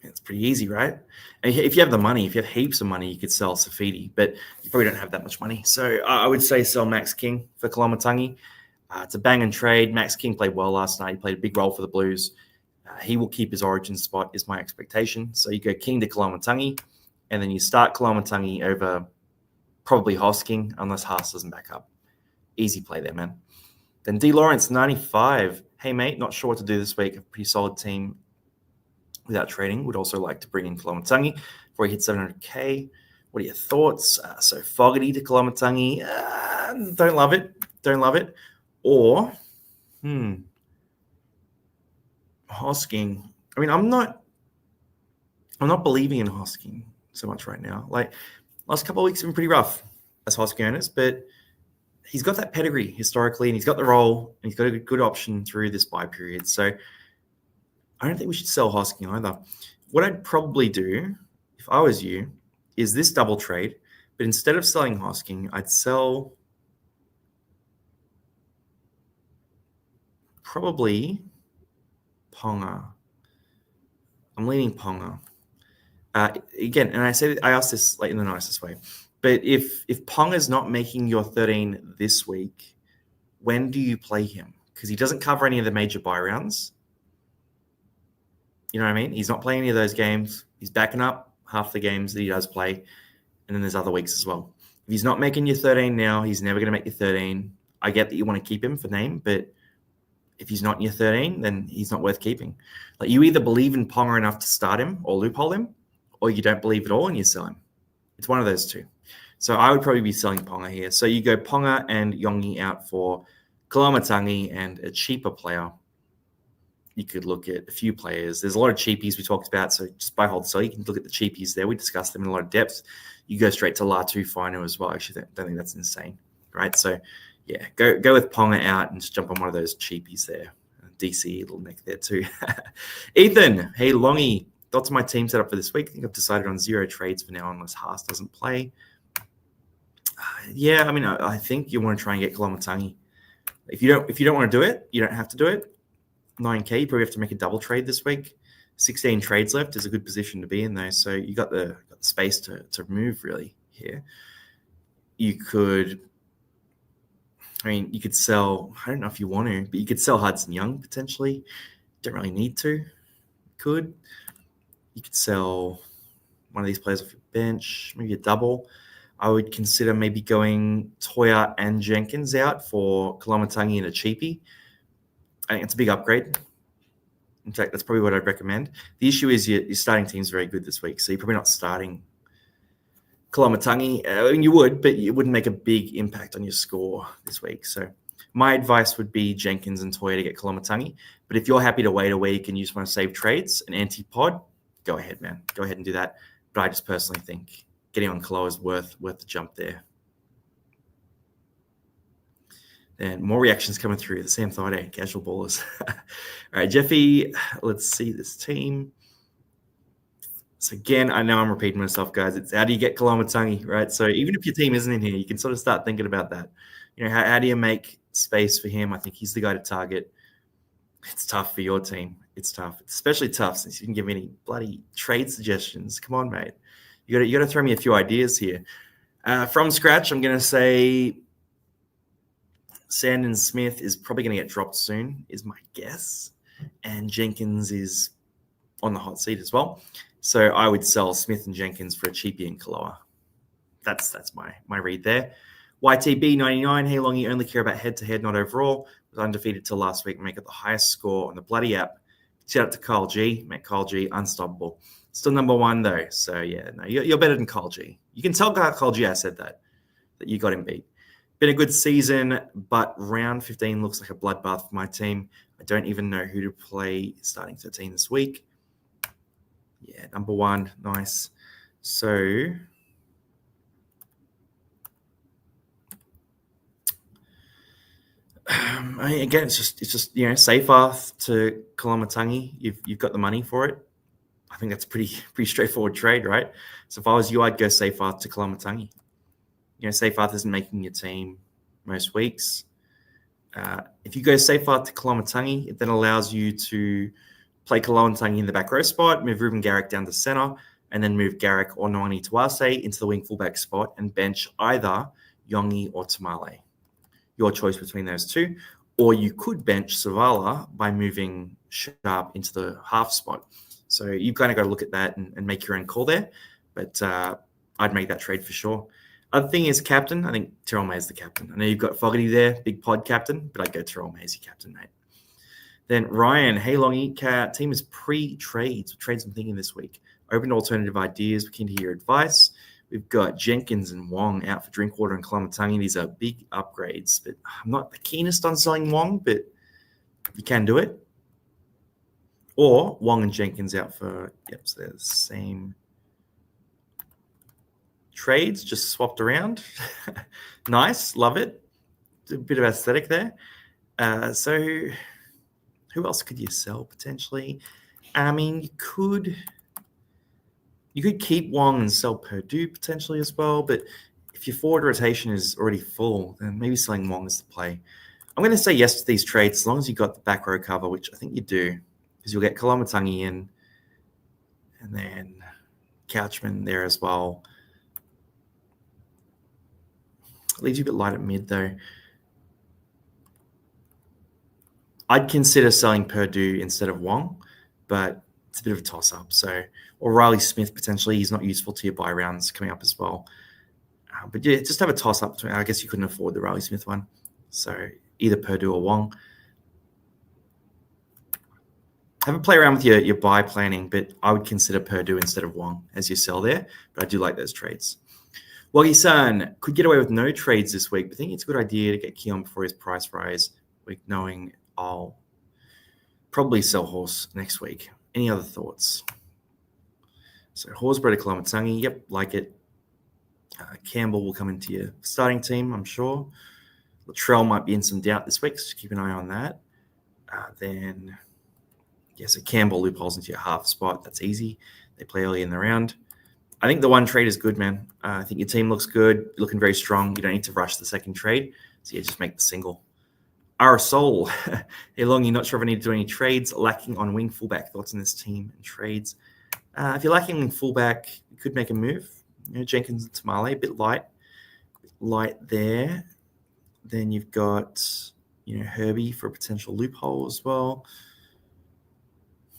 It's pretty easy, right? And if you have the money, if you have heaps of money, you could sell Safidi, but you probably don't have that much money. So I would say sell Max King for Koloamatangi. It's a bang and trade. Max King played well last night. He played a big role for the Blues. He will keep his origin spot, is my expectation. So you go King to Koloamatangi, and then you start Koloamatangi over probably Hosking, unless Haas doesn't back up. Easy play there, man. Then D. Lawrence, 95. Hey, mate, not sure what to do this week. A pretty solid team without trading. Would also like to bring in Koloamatangi before he hits 700K. What are your thoughts? So Fogarty to Koloamatangi. Don't love it. Or, Hosking. I mean, I'm not believing in Hosking so much right now. Like, last couple of weeks have been pretty rough as Hosking owners, but he's got that pedigree historically, and he's got the role, and he's got a good option through this bye period. So I don't think we should sell Hosking either. What I'd probably do, if I was you, is this double trade, but instead of selling Hosking, I'd sell probably Ponga. I'm leaning Ponga. Again, and I asked this like in the nicest way. But if Ponga's not making your 13 this week, when do you play him? Because he doesn't cover any of the major bye rounds. You know what I mean? He's not playing any of those games. He's backing up half the games that he does play. And then there's other weeks as well. If he's not making your 13 now, he's never going to make your 13. I get that you want to keep him for name, but if he's not in your 13, then he's not worth keeping. Like, you either believe in Ponga enough to start him or loophole him, or you don't believe at all and you sell him. It's one of those two. So I would probably be selling Ponga here. So you go Ponga and Yongi out for Kalamatangi and a cheaper player. You could look at a few players. There's a lot of cheapies we talked about, so just buy, hold, sell. You can look at the cheapies there. We discussed them in a lot of depth. You go straight to Latu Fino as well. Actually, don't think that's insane, right? So, yeah, go with Ponga out and just jump on one of those cheapies there. DC, little neck there too. Ethan, hey, Longy, thoughts on my team setup for this week? I think I've decided on 0 trades for now unless Haas doesn't play. Yeah, I mean, I think you want to try and get Kalamatangi. If you don't want to do it, you don't have to do it. 9K, you probably have to make a double trade this week. 16 trades left is a good position to be in, though. So you got the space to move really here. You could sell, I don't know if you want to, but you could sell Hudson Young potentially. Don't really need to. Could. You could sell one of these players off your bench, maybe a double. I would consider maybe going Toya and Jenkins out for Kalamatangi and a cheapie. I think it's a big upgrade. In fact, that's probably what I'd recommend. The issue is your starting team's very good this week, so you're probably not starting Kalamatangi. I mean, you would, but it wouldn't make a big impact on your score this week. So my advice would be Jenkins and Toya to get Kalamatangi. But if you're happy to wait a week and you just want to save trades, an anti-pod, go ahead, man. Go ahead and do that. But I just personally think getting on Kaloa is worth the jump there. And more reactions coming through. The Sam Thaiday, casual ballers. All right, Jeffy, let's see this team. So again, I know I'm repeating myself, guys. It's how do you get Kalamatangi, right? So even if your team isn't in here, you can sort of start thinking about that. You know, how do you make space for him? I think he's the guy to target. It's tough for your team. It's tough. It's especially tough since you didn't give me any bloody trade suggestions. Come on, mate. You got to throw me a few ideas here. From scratch, I'm going to say Sandon Smith is probably going to get dropped soon, is my guess. And Jenkins is on the hot seat as well. So I would sell Smith and Jenkins for a cheapie in Kaloa. That's my read there. YTB99, hey long, you only care about head-to-head, not overall. Was undefeated till last week, make it the highest score on the bloody app. Shout out to Kyle G. Mate, Kyle G, unstoppable. Still number one, though. So, yeah, no, you're better than Kyle G. You can tell Kyle G I said that you got him beat. Been a good season, but round 15 looks like a bloodbath for my team. I don't even know who to play starting 13 this week. Yeah, number one, nice. So again, it's just Safarth to Kalamatangi. You've got the money for it. I think that's pretty straightforward trade, right? So if I was you, I'd go Safarth to Kalamatangi. Safarth isn't making your team most weeks. If you go Safarth to Kalamatangi, it then allows you to play Kalamatangi in the back row spot, move Ruben Garrick down to center, and then move Garrick or Noani Tuase into the wing fullback spot and bench either Yongi or Tamale. Your choice between those two. Or you could bench Savala by moving Sharp into the half spot. So you've kind of got to look at that and make your own call there. But I'd make that trade for sure. Other thing is captain. I think Terrell May is the captain. I know you've got Fogarty there, big pod captain, but I'd go Terrell May as your captain, mate. Then Ryan, hey Longy, team is pre-trades. Trades I'm thinking this week. Open alternative ideas. We're keen to hear your advice. We've got Jenkins and Wong out for Drinkwater and Kalamatangi. These are big upgrades, but I'm not the keenest on selling Wong, but you can do it. Or Wong and Jenkins out for, so they're the same trades, just swapped around. Nice, love it. A bit of aesthetic there. So who else could you sell potentially? I mean, you could keep Wong and sell Purdue potentially as well, but if your forward rotation is already full, then maybe selling Wong is the play. I'm going to say yes to these trades as long as you got the back row cover, which I think you do, because you'll get Kalamatangi in, and then Couchman there as well. Leaves you a bit light at mid, though. I'd consider selling Purdue instead of Wong, but it's a bit of a toss-up. So, or Riley Smith, potentially. He's not useful to your buy rounds coming up as well. But yeah, just have a toss-up. I guess you couldn't afford the Riley Smith one. So either Purdue or Wong. Have a play around with your buy planning, but I would consider Purdue instead of Wong as your sell there. But I do like those trades. Waggy-san could get away with no trades this week, but I think it's a good idea to get Keon before his price rise week, knowing I'll probably sell Horse next week. Any other thoughts? So Horsburgh to Kolomatangi, yep, like it. Campbell will come into your starting team, I'm sure. Latrell might be in some doubt this week, so keep an eye on that. Then, yeah, so Campbell loopholes into your half spot. That's easy. They play early in the round. I think the one trade is good, man. I think your team looks good. You're looking very strong. You don't need to rush the second trade. So, yeah, just make the single. Arsol, hey, Long, you're not sure if I need to do any trades. Lacking on wing fullback. Thoughts on this team and trades? If you're lacking wing fullback, you could make a move. Jenkins and Tamale, a bit light there. Then you've got, Herbie for a potential loophole as well.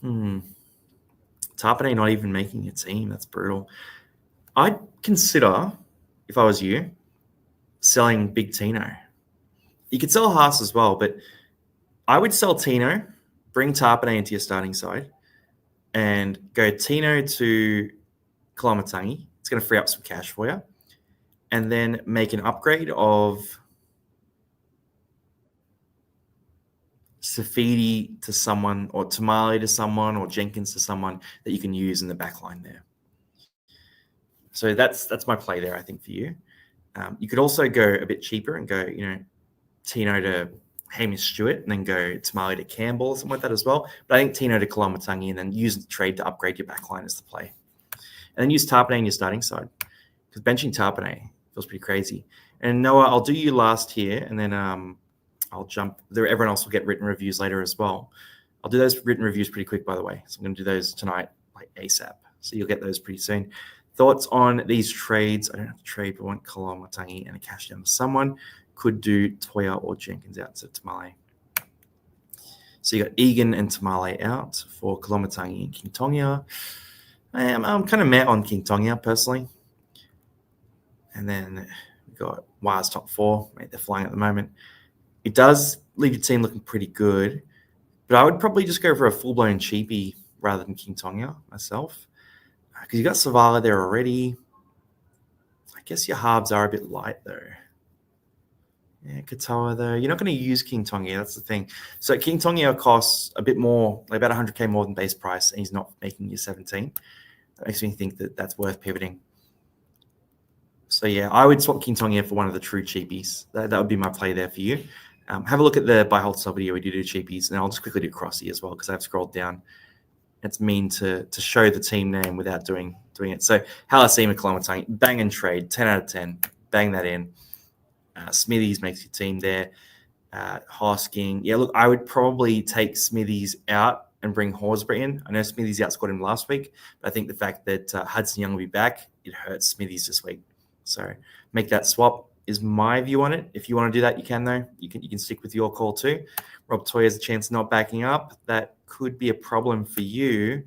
Tarpanay not even making a team. That's brutal. I'd consider, if I was you, selling Big Tino. You could sell Haas as well, but I would sell Tino, bring Tarpanay into your starting side, and go Tino to Kolomatangi. It's going to free up some cash for you. And then make an upgrade of Safidi to someone, or Tamale to someone, or Jenkins to someone that you can use in the back line there. So that's my play there, I think, for you. You could also go a bit cheaper and go, Tino to Hamish Stewart, and then go Tamale to Campbell or something like that as well. But I think Tino to Kolomatangi, and then use the trade to upgrade your back line as the play. And then use Tarpanay in your starting side, because benching Tarpanay feels pretty crazy. And Noah, I'll do you last here, and then I'll jump there. Everyone else will get written reviews later as well. I'll do those written reviews pretty quick, by the way. So I'm going to do those tonight, like ASAP. So you'll get those pretty soon. Thoughts on these trades? I don't have to trade, but I want Kolomatangi and a cash down to someone. Could do Toya or Jenkins out to Tamale. So you got Egan and Tamale out for Kolomatangi and King Tonga. I'm kind of met on King Tonga personally. And then we've got Wires top 4. They're flying at the moment. It does leave your team looking pretty good, but I would probably just go for a full-blown cheapie rather than King Tonga myself, because you got Savala there already. I guess your halves are a bit light, though. Yeah, Katoa, though. You're not going to use King Tonga. That's the thing. So King Tonga costs a bit more, like about 100K more than base price, and he's not making you 17. That makes me think that that's worth pivoting. So, yeah, I would swap King Tonga for one of the true cheapies. That would be my play there for you. Have a look at the buy hold sell video. We do cheapies, and I'll just quickly do Crossy as well, because I've scrolled down. It's mean to show the team name without doing it. So Halasima Kolomatangi, bang and trade, 10 out of 10. Bang that in. Smithies makes your team there. Hosking. Yeah, look, I would probably take Smithies out and bring Horsburgh in. I know Smithies outscored him last week, but I think the fact that Hudson Young will be back, it hurts Smithies this week. So make that swap is my view on it. If you want to do that, you can, though. You can stick with your call too. Rob Toy has a chance of not backing up. That could be a problem for you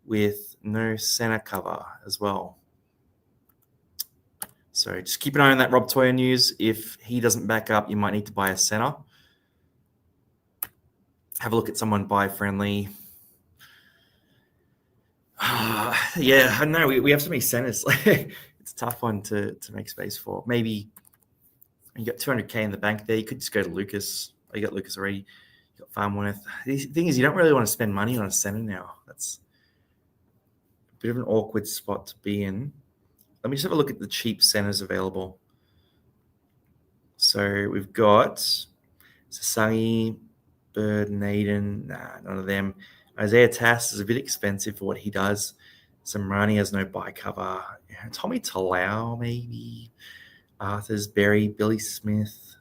with no center cover as well. So just keep an eye on that Rob Toya news. If he doesn't back up, you might need to buy a center. Have a look at someone buy friendly. Yeah, I know. We have so many centers. It's a tough one to make space for. Maybe you got 200K in the bank there. You could just go to Lucas. You got Lucas already. You got Farmworth. The thing is, you don't really want to spend money on a center now. That's a bit of an awkward spot to be in. Let me just have a look at the cheap centers available. So we've got Sasangi, Bird, Naden. Nah, none of them. Isaiah Tass is a bit expensive for what he does. Samrani has no buy cover. Tommy Talau, maybe. Arthur's Berry, Billy Smith.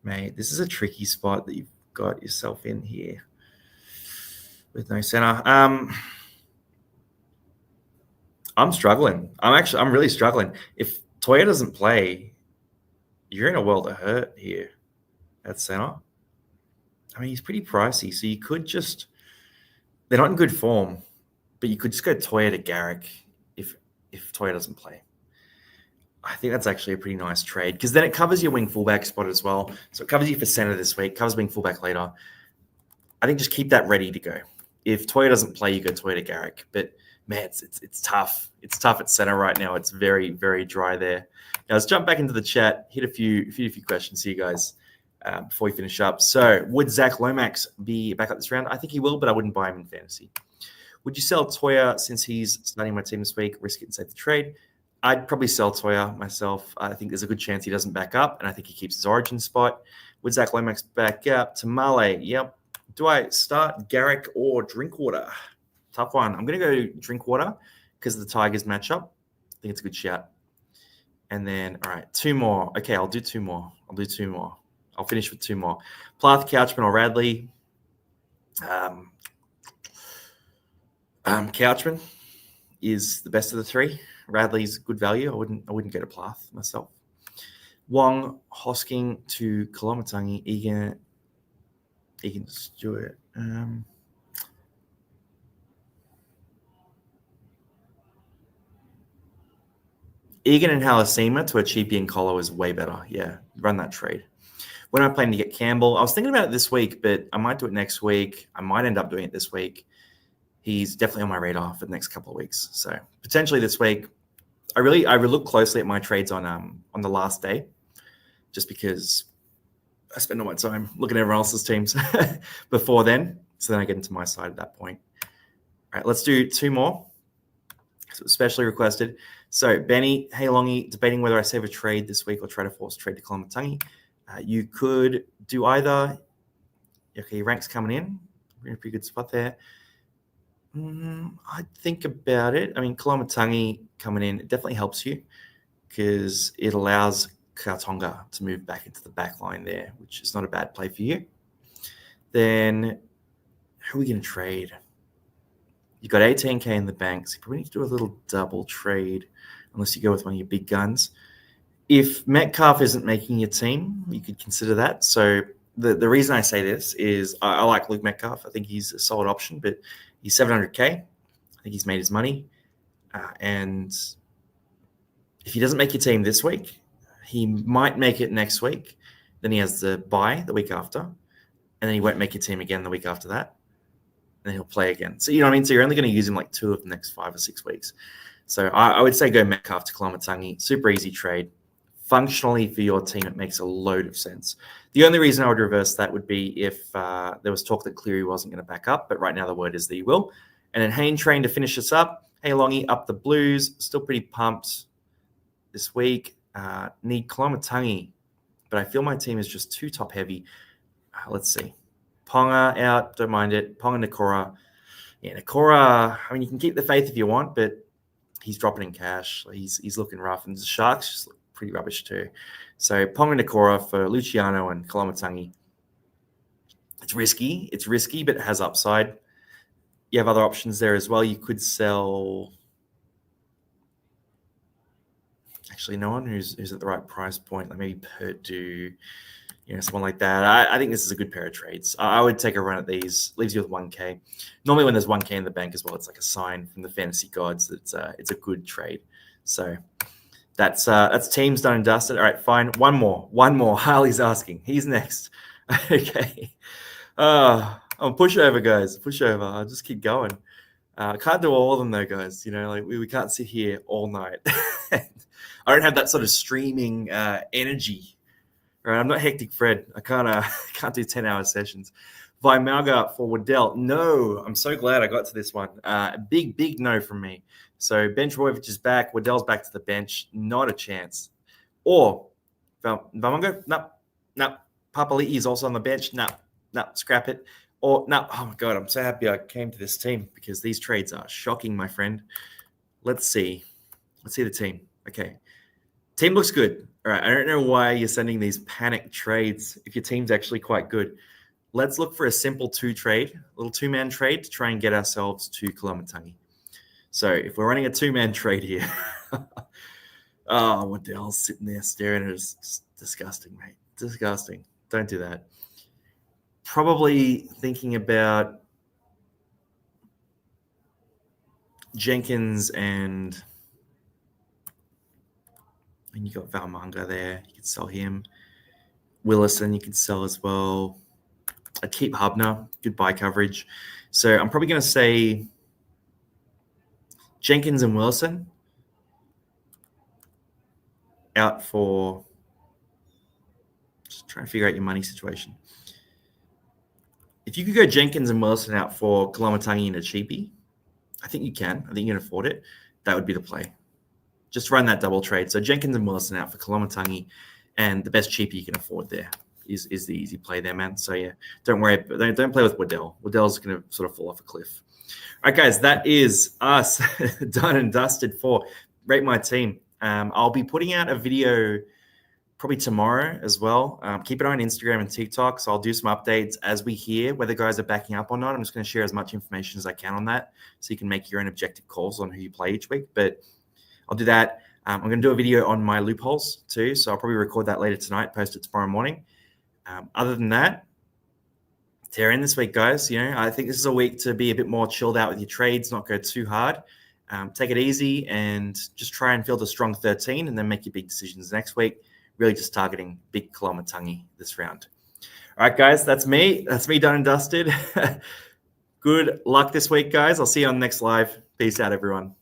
Mate, this is a tricky spot that you've got yourself in here with no center. I'm struggling. I'm really struggling. If Toya doesn't play, you're in a world of hurt here at center. I mean, he's pretty pricey, so you could just. They're not in good form, but you could just go Toya to Garrick if Toya doesn't play. I think that's actually a pretty nice trade because then it covers your wing fullback spot as well. So it covers you for center this week, covers wing fullback later. I think just keep that ready to go. If Toya doesn't play, you go Toya to Garrick. But man, it's tough. It's tough at center right now. It's very, very dry there. Now let's jump back into the chat. Hit a few questions here, guys, before we finish up. So would Zach Lomax be back up this round? I think he will, but I wouldn't buy him in fantasy. Would you sell Toya since he's starting my team this week? Risk it and save the trade. I'd probably sell Toya myself. I think there's a good chance he doesn't back up, and I think he keeps his origin spot. Would Zach Lomax back up? Tamale, yep. Do I start Garrick or Drinkwater? Tough one. I'm going to go Drinkwater because of the Tigers matchup. I think it's a good shout. And then, all right, 2 more. Okay, I'll do 2 more. I'll finish with 2 more. Plath, Couchman, or Radley. Couchman is the best of the 3. Radley's good value. I wouldn't get a Plath myself. Wong, Hosking to Kolomatangi, Egan Stewart. Egan and Halasima to a Cheapy and Colo is way better. Yeah, run that trade. When am I planning to get Campbell? I was thinking about it this week, but I might do it next week. I might end up doing it this week. He's definitely on my radar for the next couple of weeks. So potentially this week. I really look closely at my trades on the last day, just because I spend all my time looking at everyone else's teams before then. So then I get into my side at that point. All right, let's do 2 more. So especially requested. So Benny, hey Longy, debating whether I save a trade this week or try to force trade to Kolomatangi. You could do either. Okay, your rank's coming in. We're in a pretty good spot there. I'd think about it. I mean, Kolomatangi coming in, it definitely helps you because it allows Kartonga to move back into the back line there, which is not a bad play for you. Then who are we going to trade? You got 18K in the bank, so you probably need to do a little double trade unless you go with one of your big guns. If Metcalf isn't making your team, you could consider that. So the reason I say this is I like Luke Metcalf. I think he's a solid option, but he's 700K. I think he's made his money. And if he doesn't make your team this week, he might make it next week. Then he has the bye the week after. And then he won't make your team again the week after that. And then he'll play again. So, you know what I mean? So you're only going to use him like 2 of the next 5 or 6 weeks. So I would say go Metcalf to Kolomatangi. Super easy trade. Functionally for your team, it makes a load of sense. The only reason I would reverse that would be if there was talk that Cleary wasn't going to back up, but right now the word is that he will. And then Hayne Train to finish us up. Hey, Longy, up the Blues. Still pretty pumped this week. Need Kolomatangi, but I feel my team is just too top heavy. Let's see. Ponga out, don't mind it. Ponga, Nakora. Yeah, Nakora, I mean, you can keep the faith if you want, but he's dropping in cash. He's looking rough. And the Sharks just look pretty rubbish too. So Ponga, Nakora for Luciano and Kolomatangi. It's risky, but it has upside. You have other options there as well. You could sell... Actually, no one who's at the right price point, like maybe Purdue, someone like that. I think this is a good pair of trades. I would take a run at these. Leaves you with 1K. Normally, when there's 1K in the bank as well, it's like a sign from the fantasy gods that it's a good trade. So that's teams done and dusted. All right, fine. One more. Harley's asking. He's next. Okay. Push over, guys. Push over. I'll just keep going. I can't do all of them though, guys. We can't sit here all night. I don't have that sort of streaming energy. Right? I'm not Hectic Fred. I can't do 10-hour sessions. Vimalga for Waddell. No, I'm so glad I got to this one. Big no from me. So bench Royvich is back. Waddell's back to the bench. Not a chance. Or Vimalga? No. Papali'i is also on the bench. No, scrap it. Or no. Oh my God, I'm so happy I came to this team because these trades are shocking, my friend. Let's see the team. Okay. Team looks good. All right. I don't know why you're sending these panic trades if your team's actually quite good. Let's look for a simple 2-man trade to try and get ourselves to Kolomatangi. So if we're running a 2-man trade here, Waddell's sitting there staring at us, Disgusting, mate. Disgusting. Don't do that. Probably thinking about Jenkins and you got Valmunga there. You could sell him. Willison, you could sell as well. I'd keep Hubner. Good buy coverage. So I'm probably going to say Jenkins and Willison out for. Just trying to figure out your money situation. If you could go Jenkins and Willison out for Koloamatangi and a cheapie, I think you can. I think you can afford it. That would be the play. Just run that double trade. So Jenkins and Willison out for Koloamatangi, and the best cheapie you can afford there is the easy play there, man. So yeah, don't worry. Don't play with Waddell. Waddell's going to sort of fall off a cliff. All right, guys, that is us done and dusted for Rate My Team. I'll be putting out a video probably tomorrow as well. Keep it on Instagram and TikTok. So I'll do some updates as we hear whether guys are backing up or not. I'm just going to share as much information as I can on that so you can make your own objective calls on who you play each week. But I'll do that. I'm going to do a video on my loopholes too. So I'll probably record that later tonight, post it tomorrow morning. Other than that, tear in this week, guys. I think this is a week to be a bit more chilled out with your trades, not go too hard. Take it easy and just try and field a strong 13 and then make your big decisions next week. Really just targeting big Koloamatangi this round. All right, guys, that's me. That's me done and dusted. Good luck this week, guys. I'll see you on the next live. Peace out, everyone.